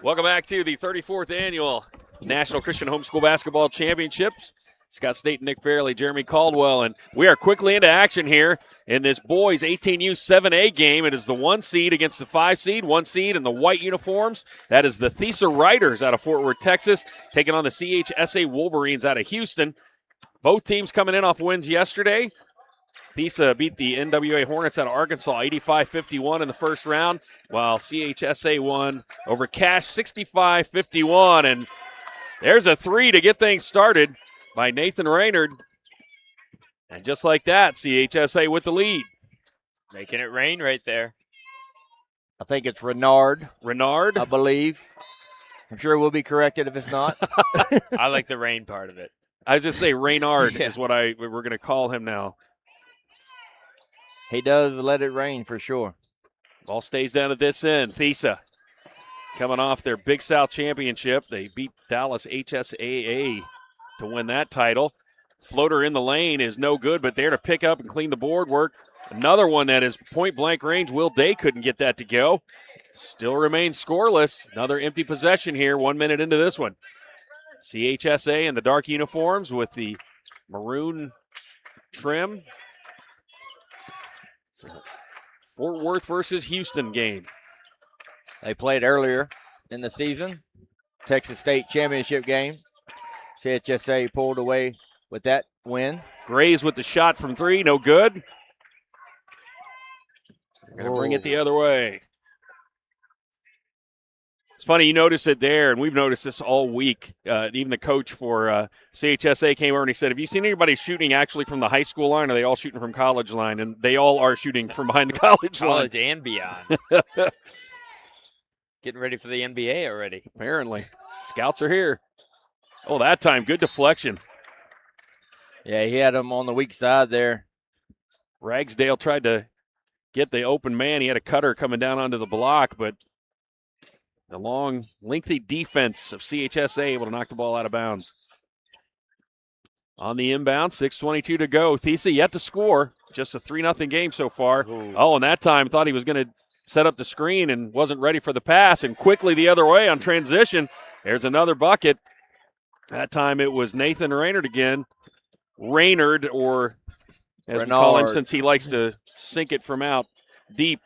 Welcome back to the 34th Annual National Christian Homeschool Basketball Championships. Scott State, Nick Fairley, Jeremy Caldwell, and we are quickly into action here in this boys 18U 7A game. It is the 1 seed against the 5 seed, 1 seed in the white uniforms. That is the Thesa Riders out of Fort Worth, Texas, taking on the CHSA Wolverines out of Houston. Both teams coming in off wins yesterday. Thesa beat the NWA Hornets out of Arkansas 85-51 in the first round, while CHSA won over Cash 65-51. And there's a three to get things started by Nathan Raynard. And just like that, CHSA with the lead. Making it rain right there. I think it's Renard, Renard? I believe. I'm sure we'll be corrected if it's not. I like the rain part of it. I was just say Raynard is what we're going to call him now. He does let it rain for sure. Ball stays down at this end. Thesa coming off their Big South Championship. They beat Dallas HSAA to win that title. Floater in the lane is no good, but there to pick up and clean the board work. Another one that is point-blank range. Will Day couldn't get that to go. Still remains scoreless. Another empty possession here, 1 minute into this one. CHSA in the dark uniforms with the maroon trim. Fort Worth versus Houston game. They played earlier in the season, Texas State championship game. CHSA pulled away with that win. Grays with the shot from three, no good. They're going to bring it the other way. It's funny, you notice it there, and we've noticed this all week. Even the coach for CHSA came over and he said, have you seen anybody shooting actually from the high school line, or are they all shooting from college line? And they all are shooting from behind the college line. College and beyond. Getting ready for the NBA already. Apparently. Scouts are here. Oh, that time, good deflection. Yeah, he had him on the weak side there. Ragsdale tried to get the open man. He had a cutter coming down onto the block, but the long, lengthy defense of CHSA able to knock the ball out of bounds. On the inbound, 6:22 to go. Thesa yet to score. Just a 3-0 game so far. Ooh. Oh, and that time thought he was going to set up the screen and wasn't ready for the pass, and quickly the other way on transition. There's another bucket. That time it was Nathan Raynard again. Raynard, or as we call him since he likes to sink it from out deep.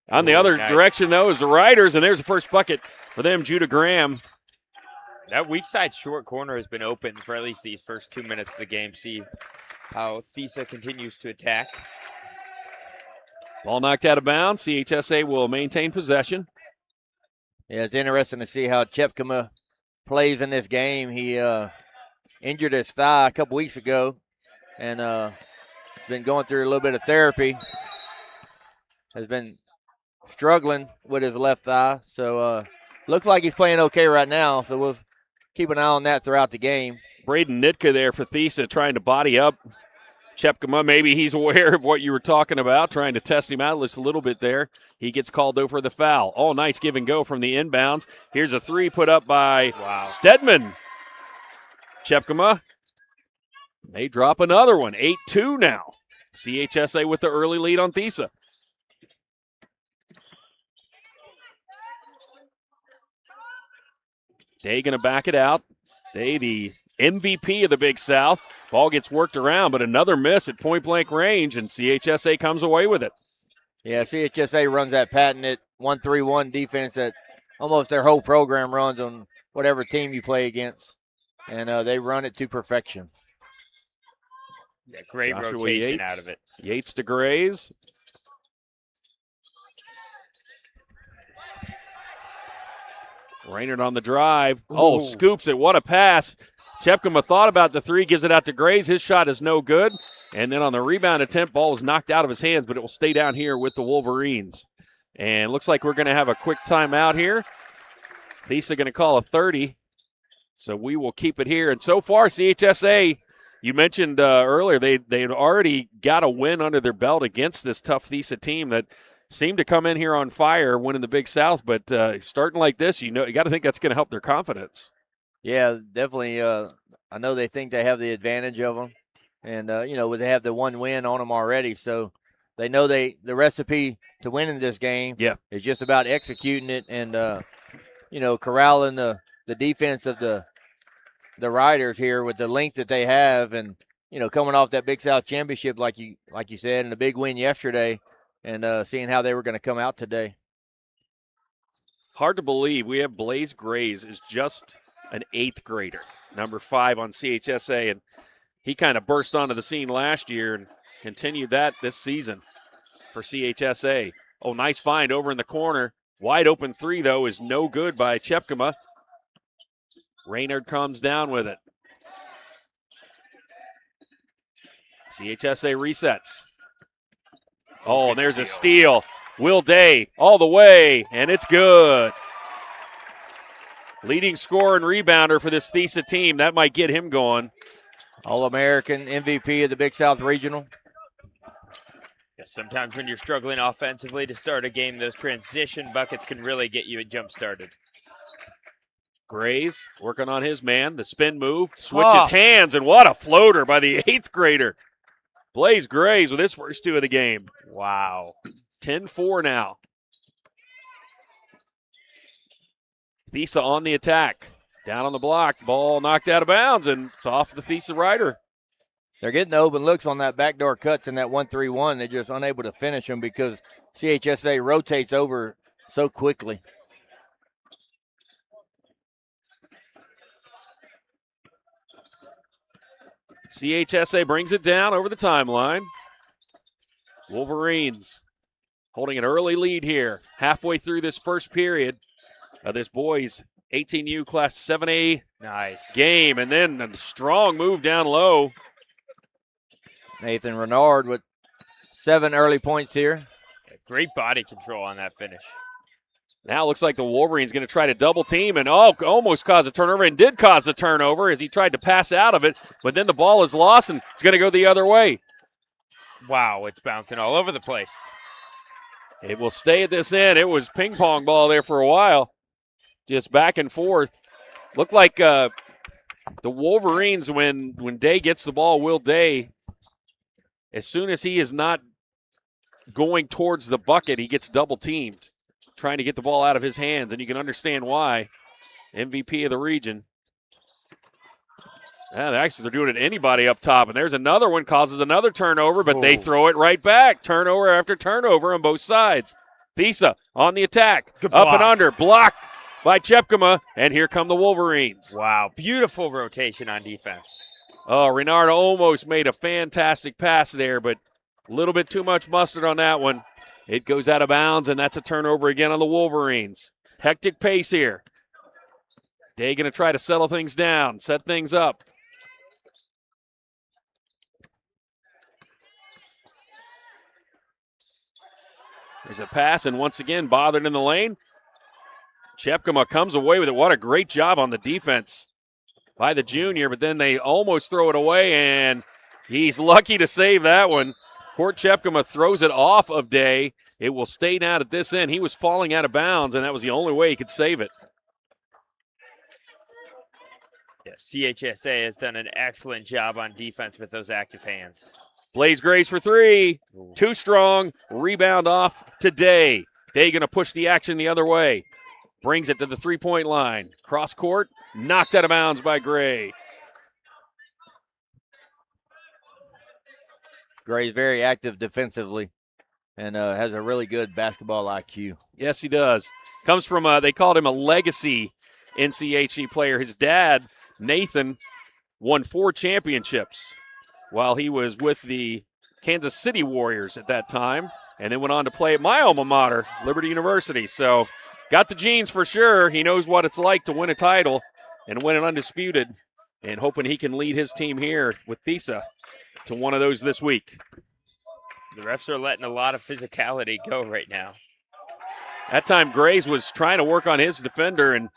On the other direction, though, is the Riders, and there's the first bucket for them, Judah Graham. That weak side short corner has been open for at least these first 2 minutes of the game. See how Thesa continues to attack. Ball knocked out of bounds. CHSA will maintain possession. Yeah, it's interesting to see how Chepkema plays in this game. He injured his thigh a couple weeks ago, and has been going through a little bit of therapy. Has been struggling with his left thigh, so looks like he's playing okay right now, so we'll keep an eye on that throughout the game. Braden Nitka there for Thesa trying to body up Chepkema. Maybe he's aware of what you were talking about, trying to test him out just a little bit there. He gets called over the foul. Oh, nice give and go from the inbounds. Here's a three put up by Stedman. Chepkema, they drop another one. 8-2 now. CHSA with the early lead on Thesa. Day going to back it out. Day, the MVP of the Big South. Ball gets worked around, but another miss at point-blank range, and CHSA comes away with it. Yeah, CHSA runs that patented 1-3-1 defense that almost their whole program runs on whatever team you play against, and they run it to perfection. Yeah, great Joshua rotation Yates. out of it. Yates to Grays. Raynard on the drive. Oh, scoops it. What a pass. Chepkema thought about the three, gives it out to Grays. His shot is no good. And then on the rebound attempt, ball was knocked out of his hands, but it will stay down here with the Wolverines. And looks like we're going to have a quick timeout here. Thesa going to call a 30. So we will keep it here. And so far, CHSA, you mentioned earlier, they'd already got a win under their belt against this tough Thesa team that seemed to come in here on fire, winning the Big South. But starting like this, you got to think that's going to help their confidence. Yeah, definitely. I know they think they have the advantage of them. And, they have the one win on them already. So they know the recipe to winning this game is just about executing it and corralling the defense of the Riders here with the length that they have, and coming off that Big South championship, like you said, and a big win yesterday, and seeing how they were going to come out today. Hard to believe we have Blaze Grays is just an 8th grader, number 5 on CHSA, and he kind of burst onto the scene last year and continued that this season for CHSA. Oh, nice find over in the corner. Wide open 3, though, is no good by Chepkema. Raynard comes down with it. CHSA resets. Oh, and there's a steal. Will Day all the way, and it's good. Leading scorer and rebounder for this Thesa team. That might get him going. All-American MVP of the Big South Regional. Yeah, sometimes when you're struggling offensively to start a game, those transition buckets can really get you jump-started. Grays working on his man. The spin move, switches hands, and what a floater by the 8th grader. Blaze Grays with his first 2 of the game. Wow. 10-4 now. Thesa on the attack. Down on the block. Ball knocked out of bounds, and it's off the Thesa rider. They're getting the open looks on that backdoor cuts in that 1-3-1. They're just unable to finish them because CHSA rotates over so quickly. CHSA brings it down over the timeline. Wolverines holding an early lead here, halfway through this first period of this boys 18U Class 7A game. And then a strong move down low. Nathan Renard with 7 early points here. Great body control on that finish. Now it looks like the Wolverines going to try to double team and almost cause a turnover, and did cause a turnover as he tried to pass out of it, but then the ball is lost and it's going to go the other way. Wow, it's bouncing all over the place. It will stay at this end. It was ping pong ball there for a while, just back and forth. Looked like the Wolverines, when Day gets the ball, Will Day, as soon as he is not going towards the bucket, he gets double teamed, trying to get the ball out of his hands, and you can understand why. MVP of the region. Yeah, actually, they're doing it to anybody up top, and there's another one, causes another turnover, but they throw it right back. Turnover after turnover on both sides. Thesa on the attack. Up and under. Block by Chepkema, and here come the Wolverines. Wow, beautiful rotation on defense. Oh, Renard almost made a fantastic pass there, but a little bit too much mustard on that one. It goes out of bounds, and that's a turnover again on the Wolverines. Hectic pace here. Day going to try to settle things down, set things up. There's a pass, and once again, bothered in the lane. Chepkema comes away with it. What a great job on the defense by the junior, but then they almost throw it away, and he's lucky to save that one. Court Chepkema throws it off of Day. It will stay down at this end. He was falling out of bounds, and that was the only way he could save it. Yeah, CHSA has done an excellent job on defense with those active hands. Blaze Grays for 3. Too strong. Rebound off to Day. Day going to push the action the other way. Brings it to the three-point line. Cross court. Knocked out of bounds by Gray. Gray's very active defensively and has a really good basketball IQ. Yes, he does. Comes from, they called him a legacy NCHC player. His dad, Nathan, won 4 championships while he was with the Kansas City Warriors at that time, and then went on to play at my alma mater, Liberty University. So got the genes for sure. He knows what it's like to win a title and win an Undisputed, and hoping he can lead his team here with Thesa to one of those this week. The refs are letting a lot of physicality go right now. That time Grays was trying to work on his defender, and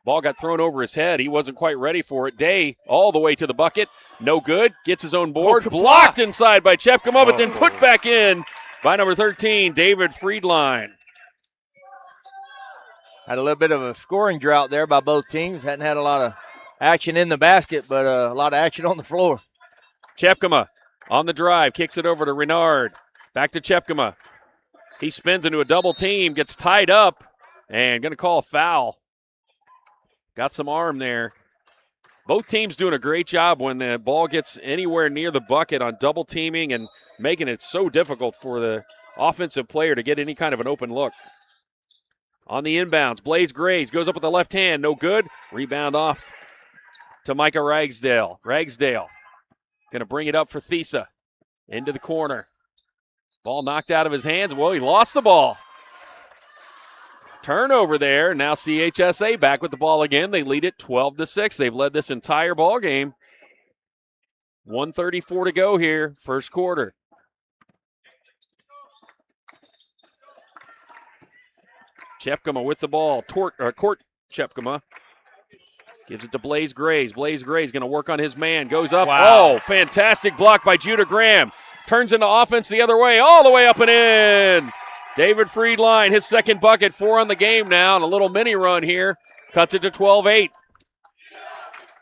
ball got thrown over his head. He wasn't quite ready for it. Day all the way to the bucket. No good. Gets his own board. Blocked inside by Chepkema, but then put back in by number 13, David Friedline. Had a little bit of a scoring drought there by both teams. Hadn't had a lot of action in the basket, but a lot of action on the floor. Chepkema on the drive. Kicks it over to Renard. Back to Chepkema. He spins into a double team. Gets tied up and going to call a foul Got some arm there. Both teams doing a great job when the ball gets anywhere near the bucket on double teaming and making it so difficult for the offensive player to get any kind of an open look. On the inbounds, Blaze Grays goes up with the left hand. No good. Rebound off to Micah Ragsdale. Ragsdale going to bring it up for Thesa. Into the corner. Ball knocked out of his hands. Well, he lost the ball. Turnover there. Now CHSA back with the ball again. They lead it 12-6. They've led this entire ball game. 1:34 to go here, first quarter. Chepkema with the ball. Court Chepkema. Gives it to Blaze Grays. Blaze Grays going to work on his man. Goes up. Wow. Oh, fantastic block by Judah Graham. Turns into offense the other way, all the way up and in. David Friedline, his second bucket, 4 on the game now, and a little mini run here. Cuts it to 12-8.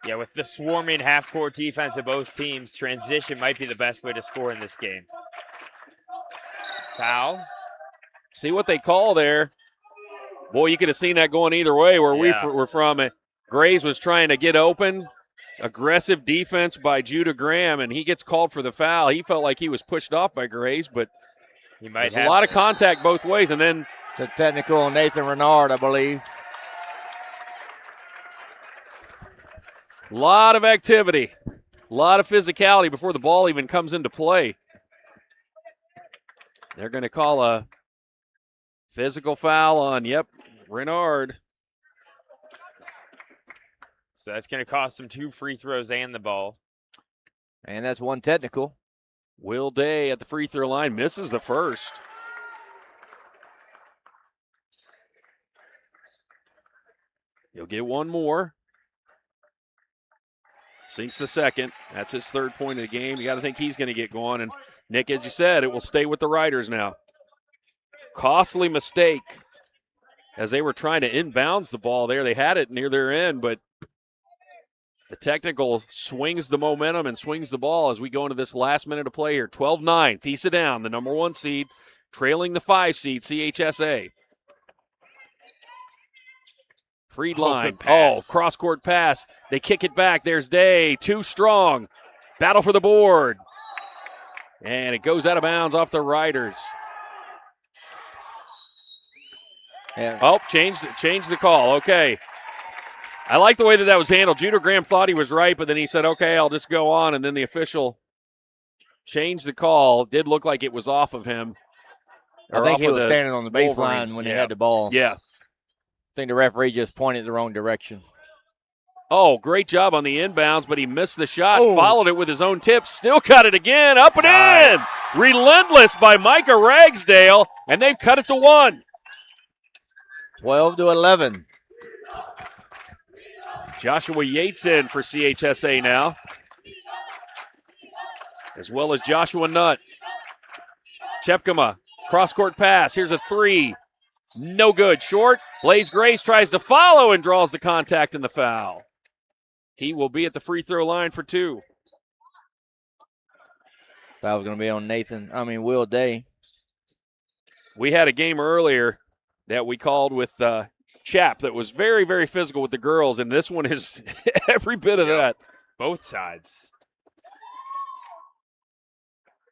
Yeah, with the swarming half-court defense of both teams, transition might be the best way to score in this game. Foul. See what they call there. Boy, you could have seen that going either way where we were from. Grays was trying to get open. Aggressive defense by Judah Graham, and he gets called for the foul. He felt like he was pushed off by Grays, but he might there's a lot of contact both ways. And then it's a technical on Nathan Renard, I believe. A lot of activity, a lot of physicality before the ball even comes into play. They're going to call a physical foul on, Renard. So that's going to cost them 2 free throws and the ball. And that's one technical. Will Day at the free throw line misses the first. He'll get one more. Sinks the second. That's his third point of the game. You got to think he's going to get going. And, Nick, as you said, it will stay with the Riders now. Costly mistake as they were trying to inbounds the ball there. They had it near their end, but the technical swings the momentum and swings the ball as we go into this last minute of play here. 12-9, Thesa down, the number 1 seed, trailing the 5 seed, CHSA. Friedline, cross-court pass. They kick it back. There's Day, too strong. Battle for the board. And it goes out of bounds off the Riders. Yeah. Oh, changed the call. Okay. I like the way that was handled. Judah Graham thought he was right, but then he said, okay, I'll just go on. And then the official changed the call. It did look like it was off of him. I think he was standing on the baseline when he had the ball. Yeah. I think the referee just pointed the wrong direction. Oh, great job on the inbounds, but he missed the shot, followed it with his own tip, still cut it again, up and in. Relentless by Micah Ragsdale, and they've cut it to 1. 12-11. Joshua Yates in for CHSA now, as well as Joshua Nutt. Chepkema, cross-court pass. Here's a 3. No good. Short. Blaze Grace tries to follow and draws the contact and the foul. He will be at the free throw line for 2. Foul's going to be on Will Day. We had a game earlier that we called with Chap that was very, very physical with the girls, and this one is every bit of that. Both sides.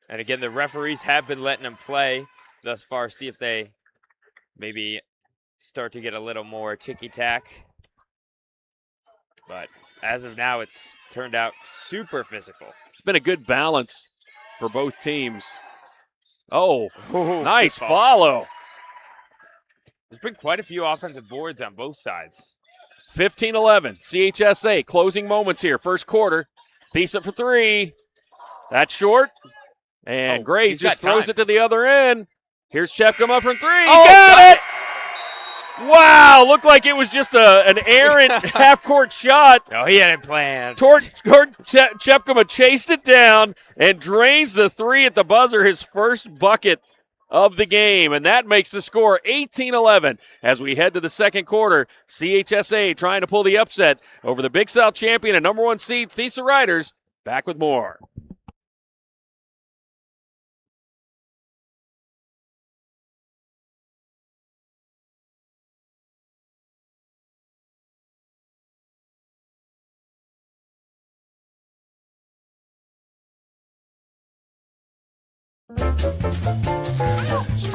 And again, the referees have been letting them play thus far. See if they maybe start to get a little more ticky-tack. But as of now, it's turned out super physical. It's been a good balance for both teams. Oh, nice follow. There's been quite a few offensive boards on both sides. 15-11, CHSA, closing moments here. First quarter, Thesa for 3. That's short. And Graves just throws it to the other end. Here's Chepkema from 3. Got it! Wow, looked like it was just an errant half-court shot. No, he had it planned. Chepkema chased it down and drains the 3 at the buzzer, his first bucket of the game, and that makes the score 18-11 as we head to the second quarter. CHSA trying to pull the upset over the Big South champion and number 1 seed Thesa Riders. Back with more.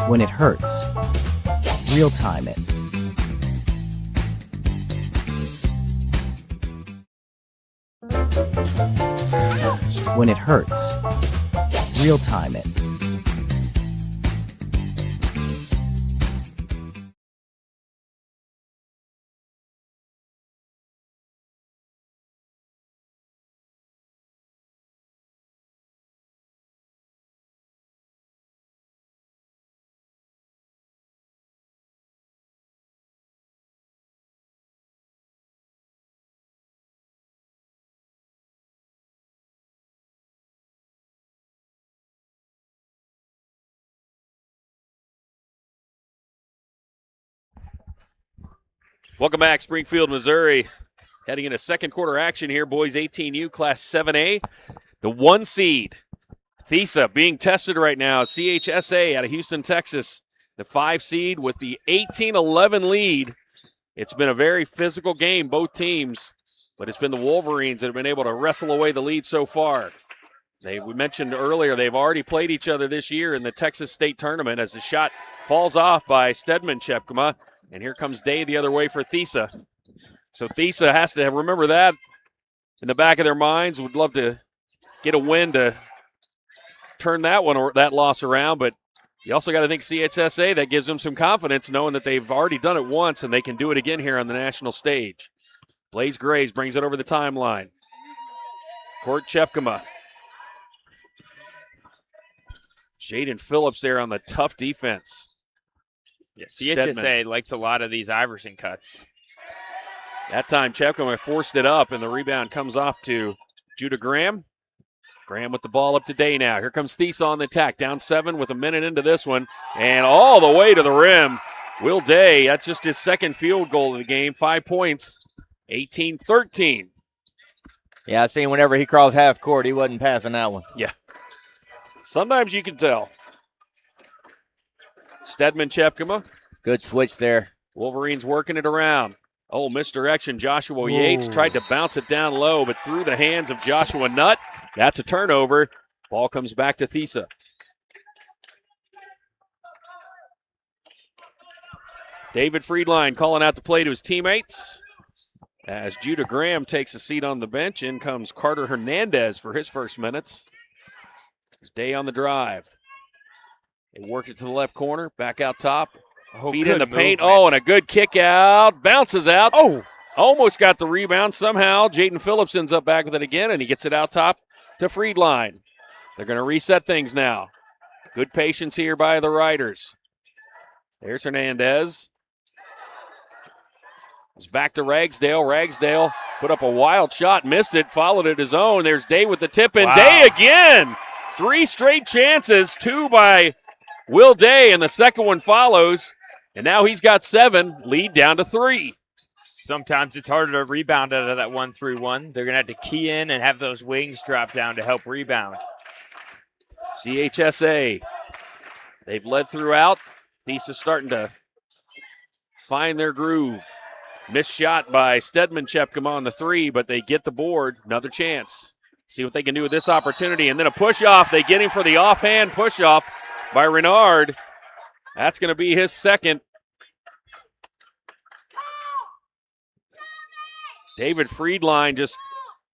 When it hurts, real time it. When it hurts, real time it. Welcome back, Springfield, Missouri. Heading into second quarter action here, boys 18U, Class 7A. The 1 seed, Thesa, being tested right now. CHSA out of Houston, Texas. The 5 seed with the 18-11 lead. It's been a very physical game, both teams, but it's been the Wolverines that have been able to wrestle away the lead so far. We mentioned earlier they've already played each other this year in the Texas State Tournament as the shot falls off by Springfield. And here comes Day the other way for Thesa. So Thesa has to remember that in the back of their minds. Would love to get a win to turn that one or that loss around, but you also got to think CHSA, that gives them some confidence knowing that they've already done it once and they can do it again here on the national stage. Blaze Graves brings it over the timeline. Court Chepkema. Jaden Phillips there on the tough defense. Yeah, CHSA likes a lot of these Iverson cuts. That time Chepkema forced it up, and the rebound comes off to Judah Graham. Graham with the ball up to Day now. Here comes Thesa on the attack. Down 7 with a minute into this one. And all the way to the rim. Will Day, that's just his second field goal of the game. 5 points, 18-13. Yeah, I seen whenever he crossed half court, he wasn't passing that one. Yeah. Sometimes you can tell. Stedman Chepkema. Good switch there. Wolverines working it around. Oh, misdirection. Joshua Yates tried to bounce it down low, but through the hands of Joshua Nutt. That's a turnover. Ball comes back to Thesa. David Friedline calling out the play to his teammates. As Judah Graham takes a seat on the bench, in comes Carter Hernandez for his first minutes. There's Day on the drive. They work it to the left corner, back out top. Feet in the paint. Oh, and a good kick out. Bounces out. Oh, almost got the rebound somehow. Jaden Phillips ends up back with it again, and he gets it out top to Friedline. They're going to reset things now. Good patience here by the Riders. There's Hernandez. It's back to Ragsdale. Ragsdale put up a wild shot, missed it, followed it his own. There's Day with the tip, and Day again. 3 straight chances, 2 by Will Day, and the second one follows. And now he's got 7, lead down to 3. Sometimes it's harder to rebound out of that 1-3-1. They're going to have to key in and have those wings drop down to help rebound. CHSA, they've led throughout. Thesa starting to find their groove. Missed shot by Stedman Chepkema on the 3, but they get the board. Another chance. See what they can do with this opportunity. And then a push-off. They get him for the offhand push-off by Renard. That's going to be his second. David Friedline just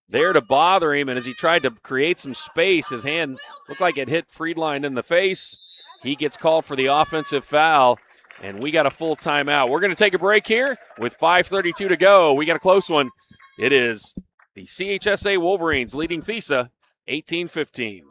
there to bother him, and as he tried to create some space, his hand looked like it hit Friedline in the face. He gets called for the offensive foul, and we got a full timeout. We're going to take a break here with 5:32 to go. We got a close one. It is the CHSA Wolverines leading Thesa 18-15.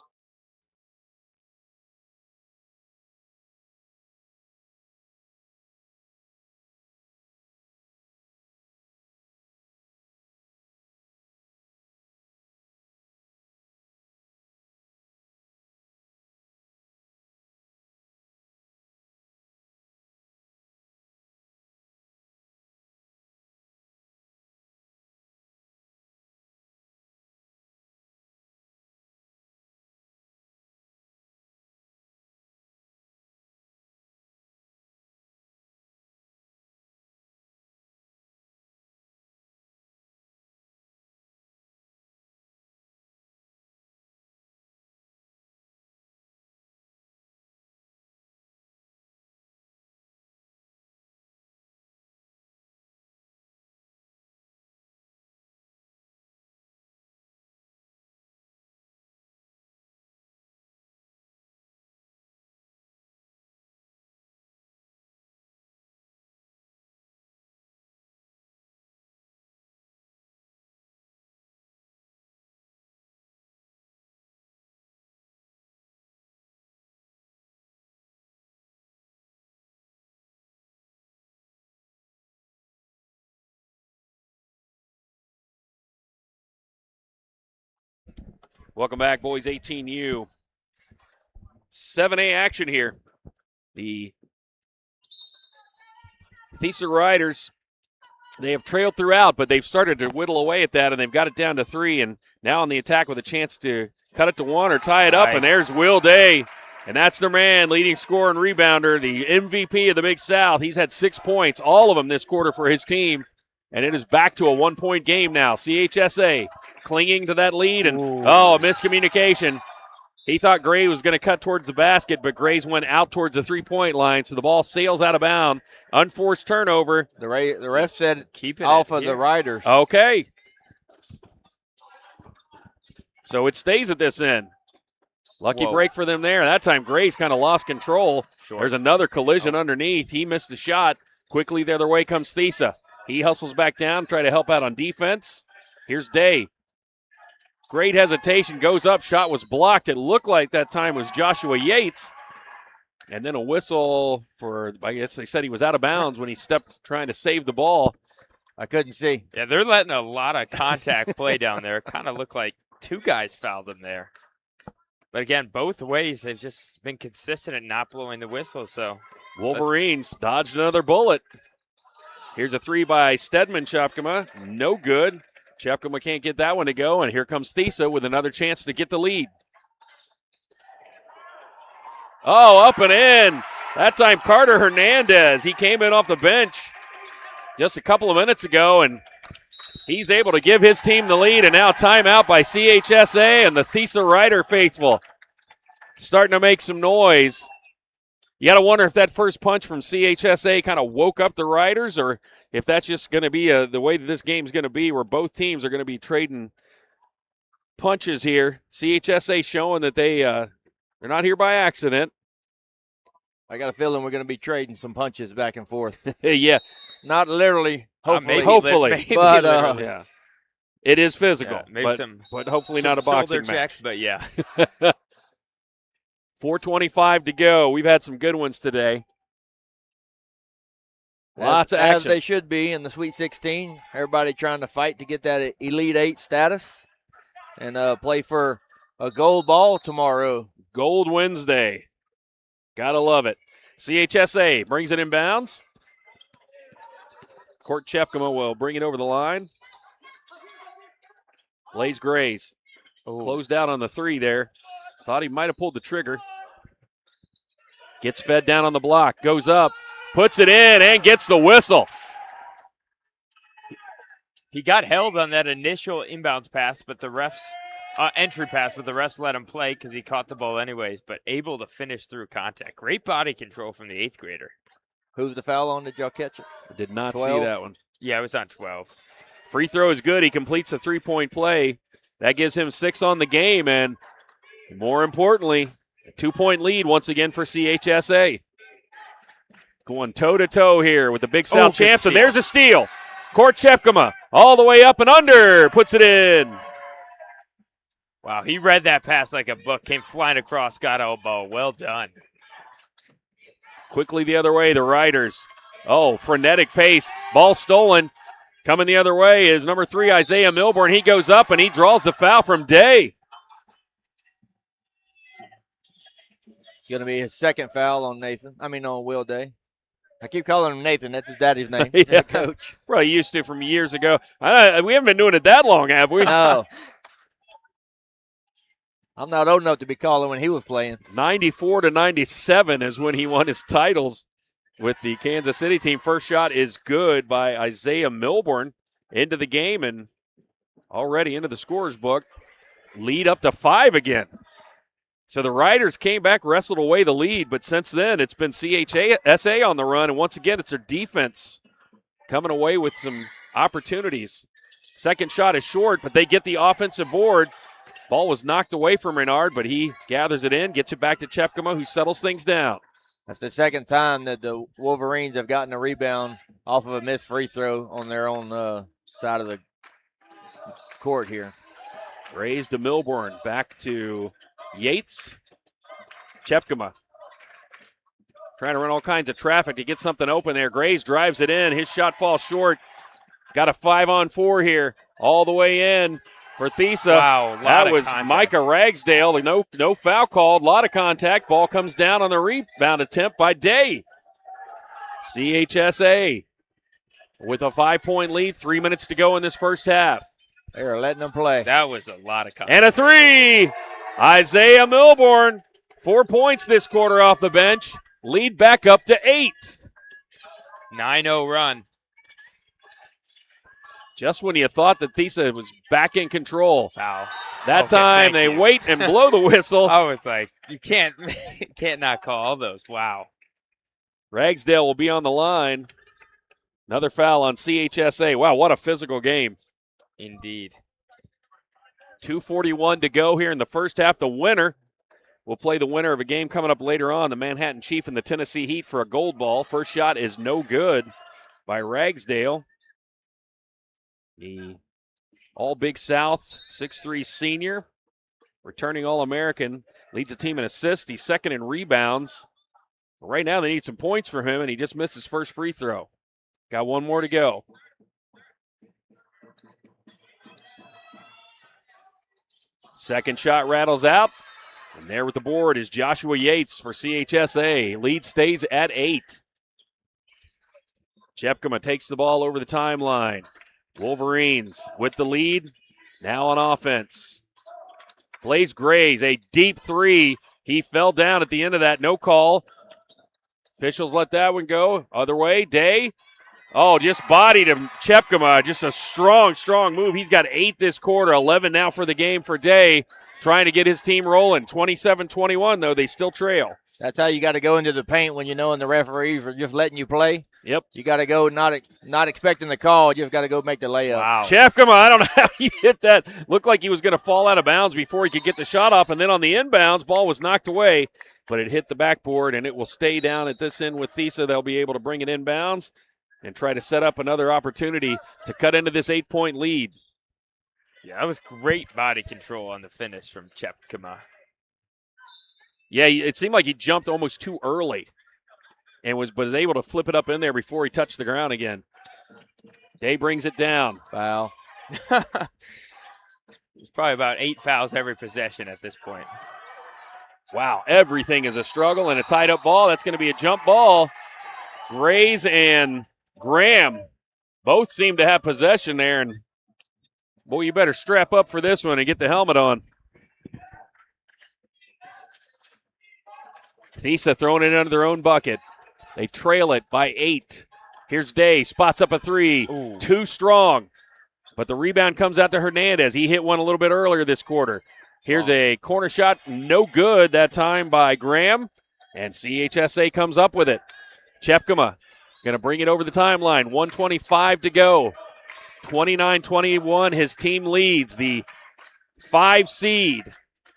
Welcome back, boys 18U. 7A action here. The Thesa Riders, they have trailed throughout, but they've started to whittle away at that, and they've got it down to 3, and now on the attack with a chance to cut it to 1 or tie it up, and there's Will Day, and that's their man, leading scorer and rebounder, the MVP of the Big South. He's had 6 points, all of them this quarter for his team, and it is back to a 1-point game now. CHSA clinging to that lead, and a miscommunication. He thought Gray was going to cut towards the basket, but Gray's went out towards the 3-point line, so the ball sails out of bounds. Unforced turnover. The ref said keep it off of the Riders. Okay. So it stays at this end. Lucky break for them there. That time Gray's kind of lost control. Sure. There's another collision underneath. He missed the shot. Quickly the other way comes Thesa. He hustles back down, try to help out on defense. Here's Day. Great hesitation, goes up, shot was blocked. It looked like that time was Joshua Yates. And then a whistle for, I guess they said he was out of bounds when he stepped trying to save the ball. I couldn't see. Yeah, they're letting a lot of contact play down there. It kind of looked like 2 guys fouled him there. But again, both ways, they've just been consistent at not blowing the whistle. So Wolverines dodged another bullet. Here's a 3 by Stedman Chapkema. No good. Chapkema can't get that one to go, and here comes Thesa with another chance to get the lead. Oh, up and in. That time Carter Hernandez. He came in off the bench just a couple of minutes ago, and he's able to give his team the lead, and now timeout by CHSA, and the Thesa Rider faithful starting to make some noise. You got to wonder if that first punch from CHSA kind of woke up the Riders, or if that's just going to be the way that this game's going to be, where both teams are going to be trading punches here. CHSA showing that they're not here by accident. I got a feeling we're going to be trading some punches back and forth. Yeah. Not literally, hopefully. Hopefully. But, yeah. It is physical, Yeah, but hopefully some not a boxing shoulder checks, match. but yeah. 4:25 to go. We've had some good ones today. Lots of action. As they should be in the Sweet 16. Everybody trying to fight to get that Elite 8 status and play for a gold ball tomorrow. Gold Wednesday. Gotta love it. CHSA brings it in bounds. Court Chepkema will bring it over the line. Blaze Grays closed out on the 3 there. Thought he might have pulled the trigger. Gets fed down on the block, goes up, puts it in, and gets the whistle. He got held on that initial inbounds pass, but the refs, entry pass, but the refs let him play because he caught the ball anyways, but able to finish through contact. Great body control from the 8th grader. Who's the foul on? Did y'all catch it? I did not 12? see that one. Yeah, it was on 12. Free throw is good. He completes a 3-point play. That gives him 6 on the game, and more importantly, a 2-point lead once again for CHSA. Going toe-to-toe here with the Big South champs, and there's a steal. Court Chepkema all the way up and under, puts it in. Wow, he read that pass like a book, came flying across, got elbow. Well done. Quickly the other way, the Riders. Oh, frenetic pace. Ball stolen. Coming the other way is number 3, Isaiah Milburn. He goes up, and he draws the foul from Day. It's going to be his second foul on on Will Day. I keep calling him Nathan. That's his daddy's name. Yeah. Coach. Probably used to from years ago. We haven't been doing it that long, have we? No. I'm not old enough to be calling when he was playing. 94-97 is when he won his titles with the Kansas City team. First shot is good by Isaiah Milburn into the game and already into the scorer's book. Lead up to 5 again. So the Riders came back, wrestled away the lead, but since then it's been CHSA on the run, and once again it's their defense coming away with some opportunities. Second shot is short, but they get the offensive board. Ball was knocked away from Renard, but he gathers it in, gets it back to Chepkema, who settles things down. That's the second time that the Wolverines have gotten a rebound off of a missed free throw on their own side of the court here. Raised to Milburn, back to Yates. Chepkema trying to run all kinds of traffic to get something open there. Grays drives it in. His shot falls short. Got a 5-on-4 here. All the way in. for Thesa. Wow, That was Micah Ragsdale. No foul called. A lot of contact. Ball comes down on the rebound attempt by Day. CHSA with a 5-point lead. 3 minutes to go in this first half. They're letting them play. That was a lot of contact. And a three. Isaiah Milborn. 4 points this quarter off the bench. Lead back up to 8. 9-0 run. Just when you thought that Thesa was back in control. Foul. That Okay, time they wait and blow the whistle. I was like, you can't not call all those. Wow. Ragsdale will be on the line. Another foul on CHSA. Wow, what a physical game. Indeed. 2:41 to go here in the first half. The winner will play the winner of a game coming up later on, the Manhattan Chief and the Tennessee Heat for a gold ball. First shot is no good by Ragsdale. The All-Big South 6'3 senior, returning All-American, leads the team in assists. He's second in rebounds. Right now they need some points from him, and he just missed his first free throw. Got one more to go. Second shot rattles out. And there with the board is Joshua Yates for CHSA. Lead stays at 8. Chepkema takes the ball over the timeline. Wolverines with the lead. Now on offense. Blaze Grays, a deep three. He fell down at the end of that. No call. Officials let that one go. Other way, Day. Oh, just bodied him. Chepkema, just a strong move. He's got 8 this quarter, 11 now for the game for Day. Trying to get his team rolling. 27-21, though. They still trail. That's how you got to go into the paint when you know and the referees are just letting you play. Yep. You got to go not expecting the call. You just got to go make the layup. Wow. Chepkema, I don't know how he hit that. Looked like he was going to fall out of bounds before he could get the shot off. And then on the inbounds, ball was knocked away. But it hit the backboard, and it will stay down at this end with Thesa. They'll be able to bring it inbounds and try to set up another opportunity to cut into this 8-point lead. Yeah, that was great body control on the finish from Chepkema. Yeah, it seemed like he jumped almost too early and was able to flip it up in there before he touched the ground again. Day brings it down. Foul. It's probably about 8 fouls every possession at this point. Wow, everything is a struggle and a tied-up ball. That's going to be a jump ball. Grays and Graham both seem to have possession there, and boy, you better strap up for this one and get the helmet on. Thesa throwing it under their own bucket. They trail it by 8. Here's Day, spots up a 3. Ooh. Too strong. But the rebound comes out to Hernandez. He hit one a little bit earlier this quarter. Here's a corner shot, no good that time by Graham. And CHSA comes up with it. Chepkema going to bring it over the timeline. 1:25 to go. 29-21, his team leads. The 5 seed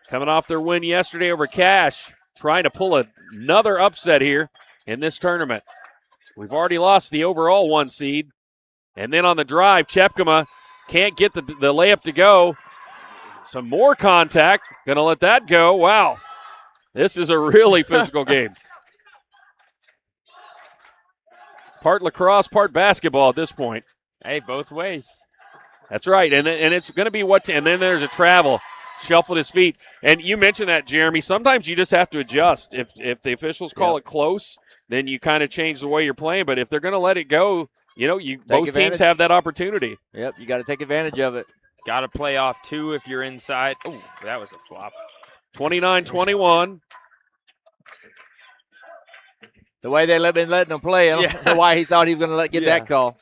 coming off their win yesterday over Cache, trying to pull another upset here in this tournament. We've already lost the overall 1 seed. And then on the drive, Chepkema can't get the layup to go. Some more contact. Going to let that go. Wow. This is a really physical game. Part lacrosse, part basketball at this point. Hey, both ways. That's right. And it's going to be and then there's a travel. Shuffled his feet. And you mentioned that, Jeremy. Sometimes you just have to adjust. If the officials call it close, then you kind of change the way you're playing. But if they're going to let it go, both teams have that opportunity. Yep, you got to take advantage of it. Got to play off 2 if you're inside. Oh, that was a flop. 29-21. The way they've been letting them play, I don't know why he thought he was going to get that call.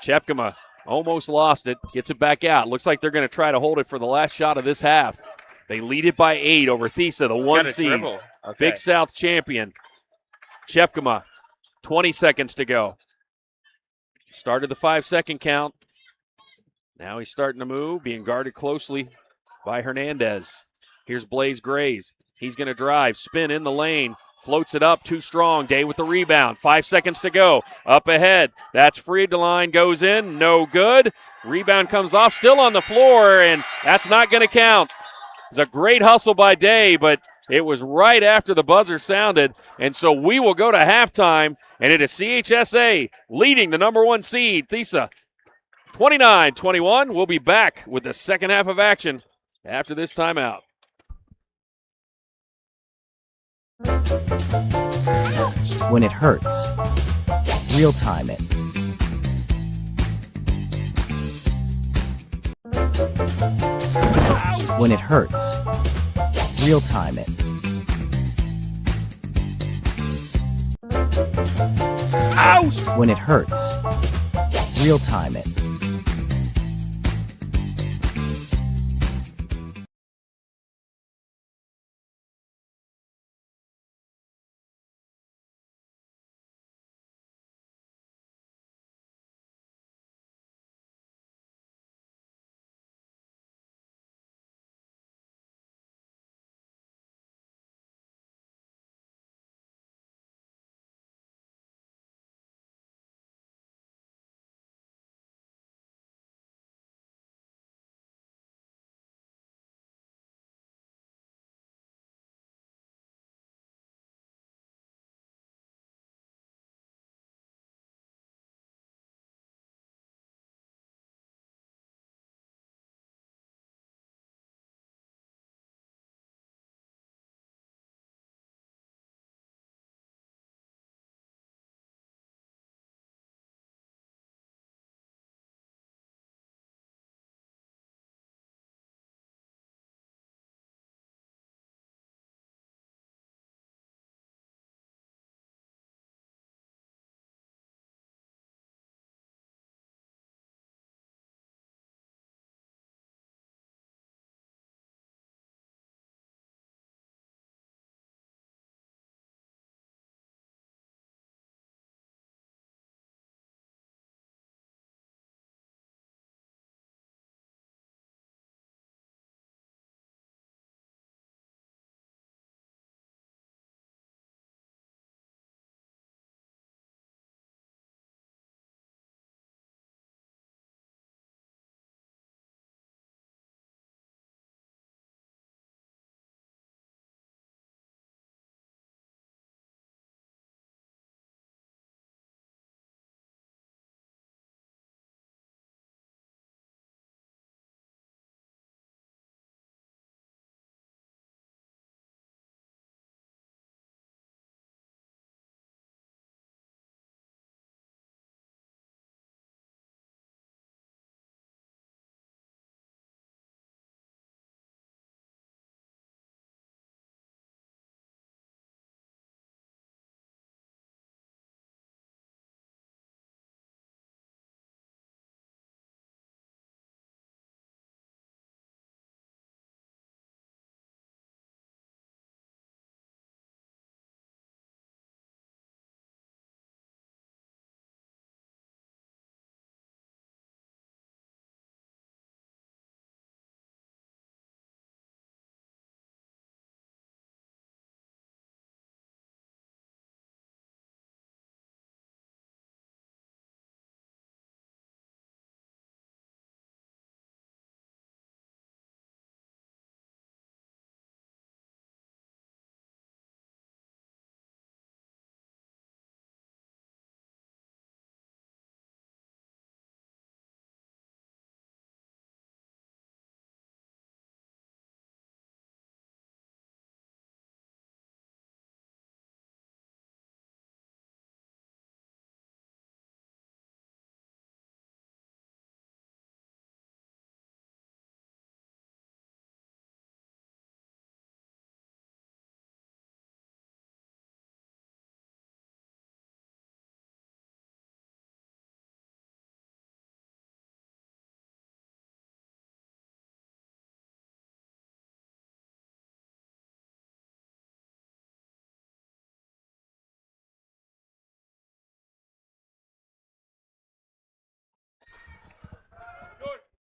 Chepkema almost lost it, gets it back out. Looks like they're going to try to hold it for the last shot of this half. They lead it by 8 over Thesa, the 1 seed. Okay. Big South champion. Chepkema, 20 seconds to go. Started the 5-second count. Now he's starting to move, being guarded closely by Hernandez. Here's Blaze Grays. He's going to drive, spin in the lane, floats it up, too strong. Day with the rebound. 5 seconds to go. Up ahead. That's free. The line goes in. No good. Rebound comes off, still on the floor, and that's not going to count. It's a great hustle by Day, but it was right after the buzzer sounded, and so we will go to halftime, and it is CHSA leading the number 1 seed, Thesa, 29-21. We'll be back with the second half of action after this timeout. When it hurts, real time it. When it hurts, real time it. Ouch! When it hurts, real time it.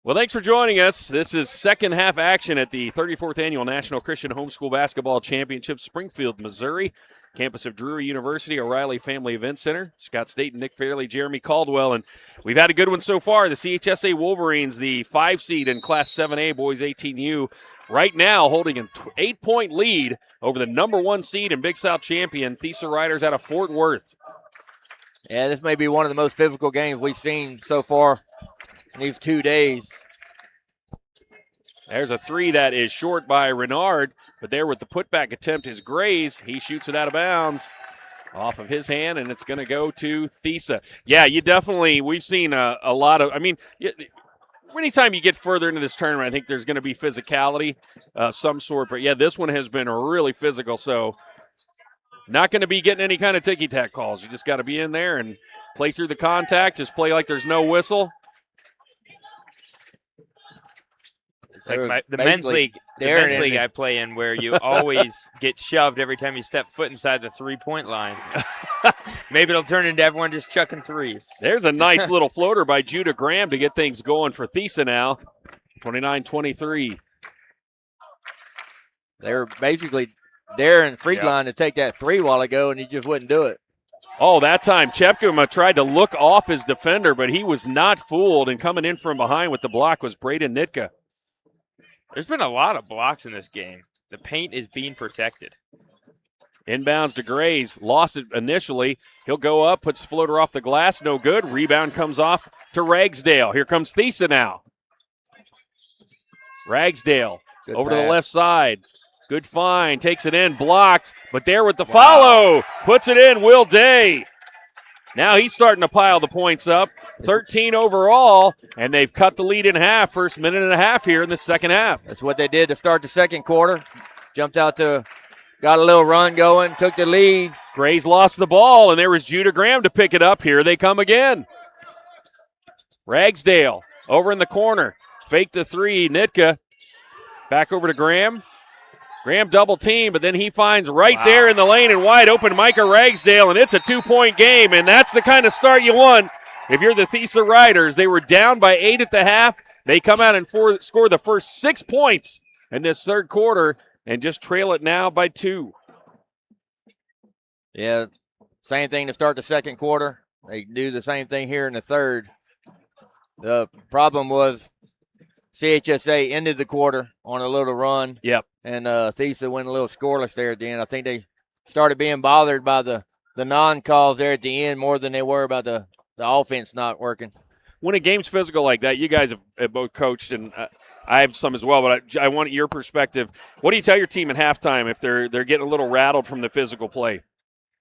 Well, thanks for joining us. This is second half action at the 34th Annual National Christian Homeschool Basketball Championship, Springfield, Missouri, campus of Drury University, O'Reilly Family Event Center. Scott Staten, Nick Fairley, Jeremy Caldwell, and we've had a good one so far. The CHSA Wolverines, the 5 seed in Class 7A, boys 18U, right now holding an 8-point lead over the number 1 seed and Big South champion, Thesa Riders out of Fort Worth. Yeah, this may be one of the most physical games we've seen so far these 2 days. There's a three that is short by Renard, but there with the putback attempt is Grays. He shoots it out of bounds off of his hand, and it's going to go to Thesa. Yeah, we've seen a lot of, anytime you get further into this tournament, I think there's going to be physicality of some sort. But, yeah, this one has been really physical, so not going to be getting any kind of ticky-tack calls. You just got to be in there and play through the contact, just play like there's no whistle. It's like the men's league I play in where you always get shoved every time you step foot inside the three-point line. Maybe it'll turn into everyone just chucking threes. There's a nice little floater by Judah Graham to get things going for Thesa now. 29-23. They were basically daring Friedline to take that three while ago, and he just wouldn't do it. Oh, that time Chepkema tried to look off his defender, but he was not fooled, and coming in from behind with the block was Braden Nitka. There's been a lot of blocks in this game. The paint is being protected. Inbounds to Grays. Lost it initially. He'll go up, puts the floater off the glass. No good. Rebound comes off to Ragsdale. Here comes Thesa now. Ragsdale Good over pass. to the left side. Good find. Takes it in. Blocked. But there with the follow. Puts it in. Will Day. Now he's starting to pile the points up. 13 overall, and they've cut the lead in half. First minute and a half here in the second half. That's what they did to start the second quarter. Jumped out got a little run going, took the lead. Grays lost the ball, and there was Judah Graham to pick it up. Here they come again. Ragsdale over in the corner. Fake the three. Nitka back over to Graham. Graham double team, but then he finds there in the lane and wide open Micah Ragsdale, and it's a 2-point game, and that's the kind of start you want. If you're the Thesa Riders, they were down by 8 at the half. They come out and score the first 6 points in this third quarter and just trail it now by 2. Yeah, same thing to start the second quarter. They do the same thing here in the third. The problem was CHSA ended the quarter on a little run. Yep. And Thesa went a little scoreless there at the end. I think they started being bothered by the non-calls there at the end more than they were about the offense not working. When a game's physical like that, you guys have both coached, and I have some as well, but I want your perspective. What do you tell your team at halftime if they're getting a little rattled from the physical play?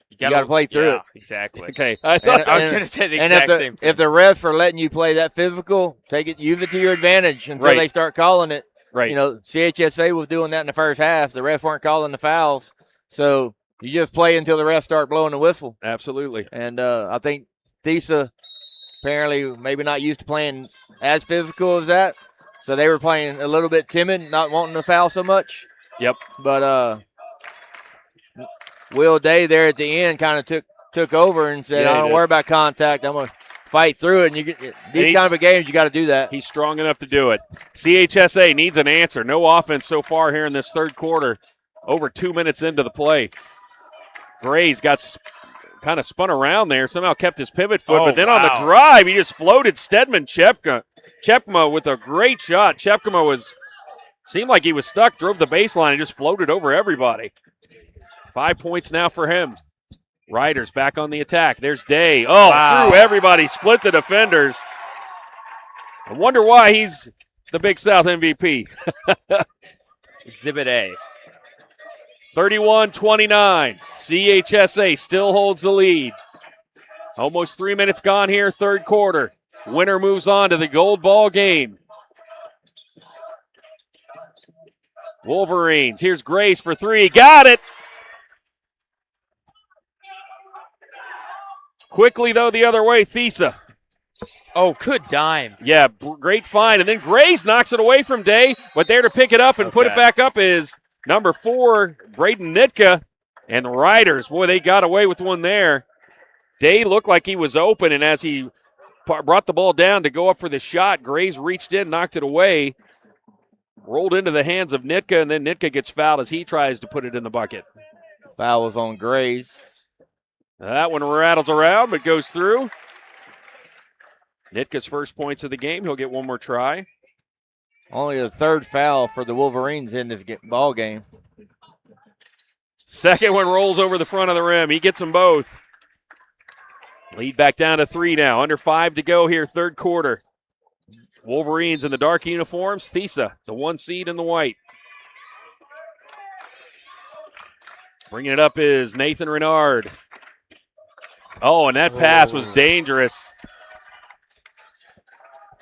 You got to play through it. Exactly. Okay. I was going to say the exact same thing. If the refs are letting you play that physical, use it to your advantage until they start calling it. Right. CHSA was doing that in the first half. The refs weren't calling the fouls. So you just play until the refs start blowing the whistle. Absolutely. And I think Thesa apparently maybe not used to playing as physical as that. So they were playing a little bit timid, not wanting to foul so much. Yep. But Will Day there at the end kind of took over and said, I don't worry about contact. I'm going to fight through it. And you get these kind of games, you got to do that. He's strong enough to do it. CHSA needs an answer. No offense so far here in this third quarter. Over 2 minutes into the play. Grays got kind of spun around there, somehow kept his pivot foot, but then on the drive, he just floated Stedman Chepkema with a great shot. Chepkema seemed like he was stuck, drove the baseline, and just floated over everybody. 5 points now for him. Riders back on the attack. There's Day. Through everybody, split the defenders. I wonder why he's the Big South MVP. Exhibit A. 31-29. CHSA still holds the lead. Almost 3 minutes gone here, third quarter. Winner moves on to the gold ball game. Wolverines. Here's Grace for three. Got it. Quickly, though, the other way, Thesa. Oh, good dime. Yeah, great find. And then Grace knocks it away from Day, but there to pick it up and put it back up is number 4, Braden Nitka, and the Riders. Boy, they got away with one there. Day looked like he was open, and as he brought the ball down to go up for the shot, Grays reached in, knocked it away, rolled into the hands of Nitka, and then Nitka gets fouled as he tries to put it in the bucket. Foul was on Grays. That one rattles around but goes through. Nitka's first points of the game. He'll get one more try. Only the third foul for the Wolverines in this ball game. Second one rolls over the front of the rim. He gets them both. Lead back down to 3 now. Under 5 to go here, third quarter. Wolverines in the dark uniforms. Thesa, the 1 seed in the white. Bringing it up is Nathan Renard. Oh, and that pass was dangerous.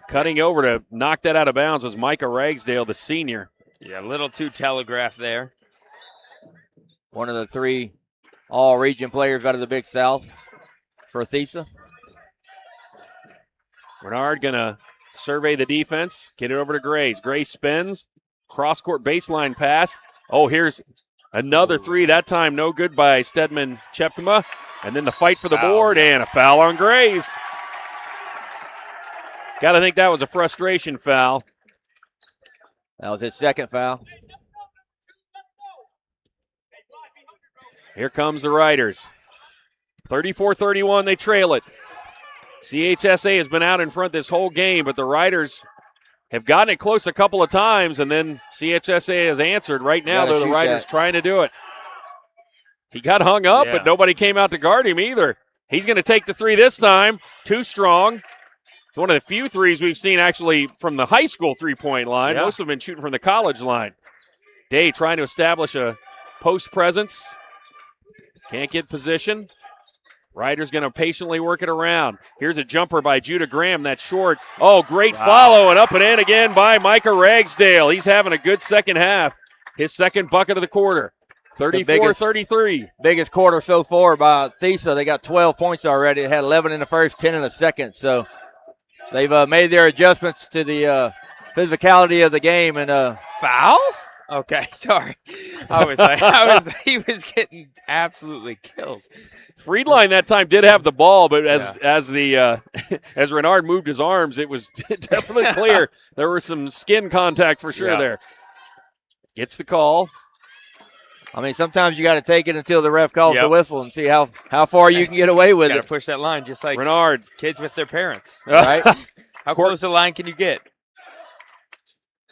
Cutting over to knock that out of bounds was Micah Ragsdale, the senior. Yeah, a little too telegraphed there. One of the 3 all-region players out of the Big South for Thesa. Renard going to survey the defense, get it over to Grays. Grays spins, cross-court baseline pass. Oh, here's another 3, that time no good by Stedman Chepkema. And then the fight for the board and a foul on Grays. Got to think that was a frustration foul. That was his second foul. Here comes the Riders. 34-31, they trail it. CHSA has been out in front this whole game, but the Riders have gotten it close a couple of times, and then CHSA has answered. Right now, they're the Riders trying to do it. He got hung up, but nobody came out to guard him either. He's going to take the 3 this time. Too strong. It's one of the few 3s we've seen actually from the high school three-point line. Most have been shooting from the college line. Day trying to establish a post presence. Can't get position. Ryder's going to patiently work it around. Here's a jumper by Judah Graham. That's short. Oh, great follow, and up and in again by Micah Ragsdale. He's having a good second half. His second bucket of the quarter. 34-33. Biggest quarter so far by Thesa. They got 12 points already. They had 11 in the first, 10 in the second. So they've made their adjustments to the physicality of the game. And foul? Okay, sorry. He was getting absolutely killed. Friedline that time did have the ball, but as Renard moved his arms, it was definitely clear. There was some skin contact for sure there. Gets the call. I mean, sometimes you got to take it until the ref calls the whistle and see how far you can get away with it. Got to push that line just like Renard. Kids with their parents. Right? How close to the line can you get?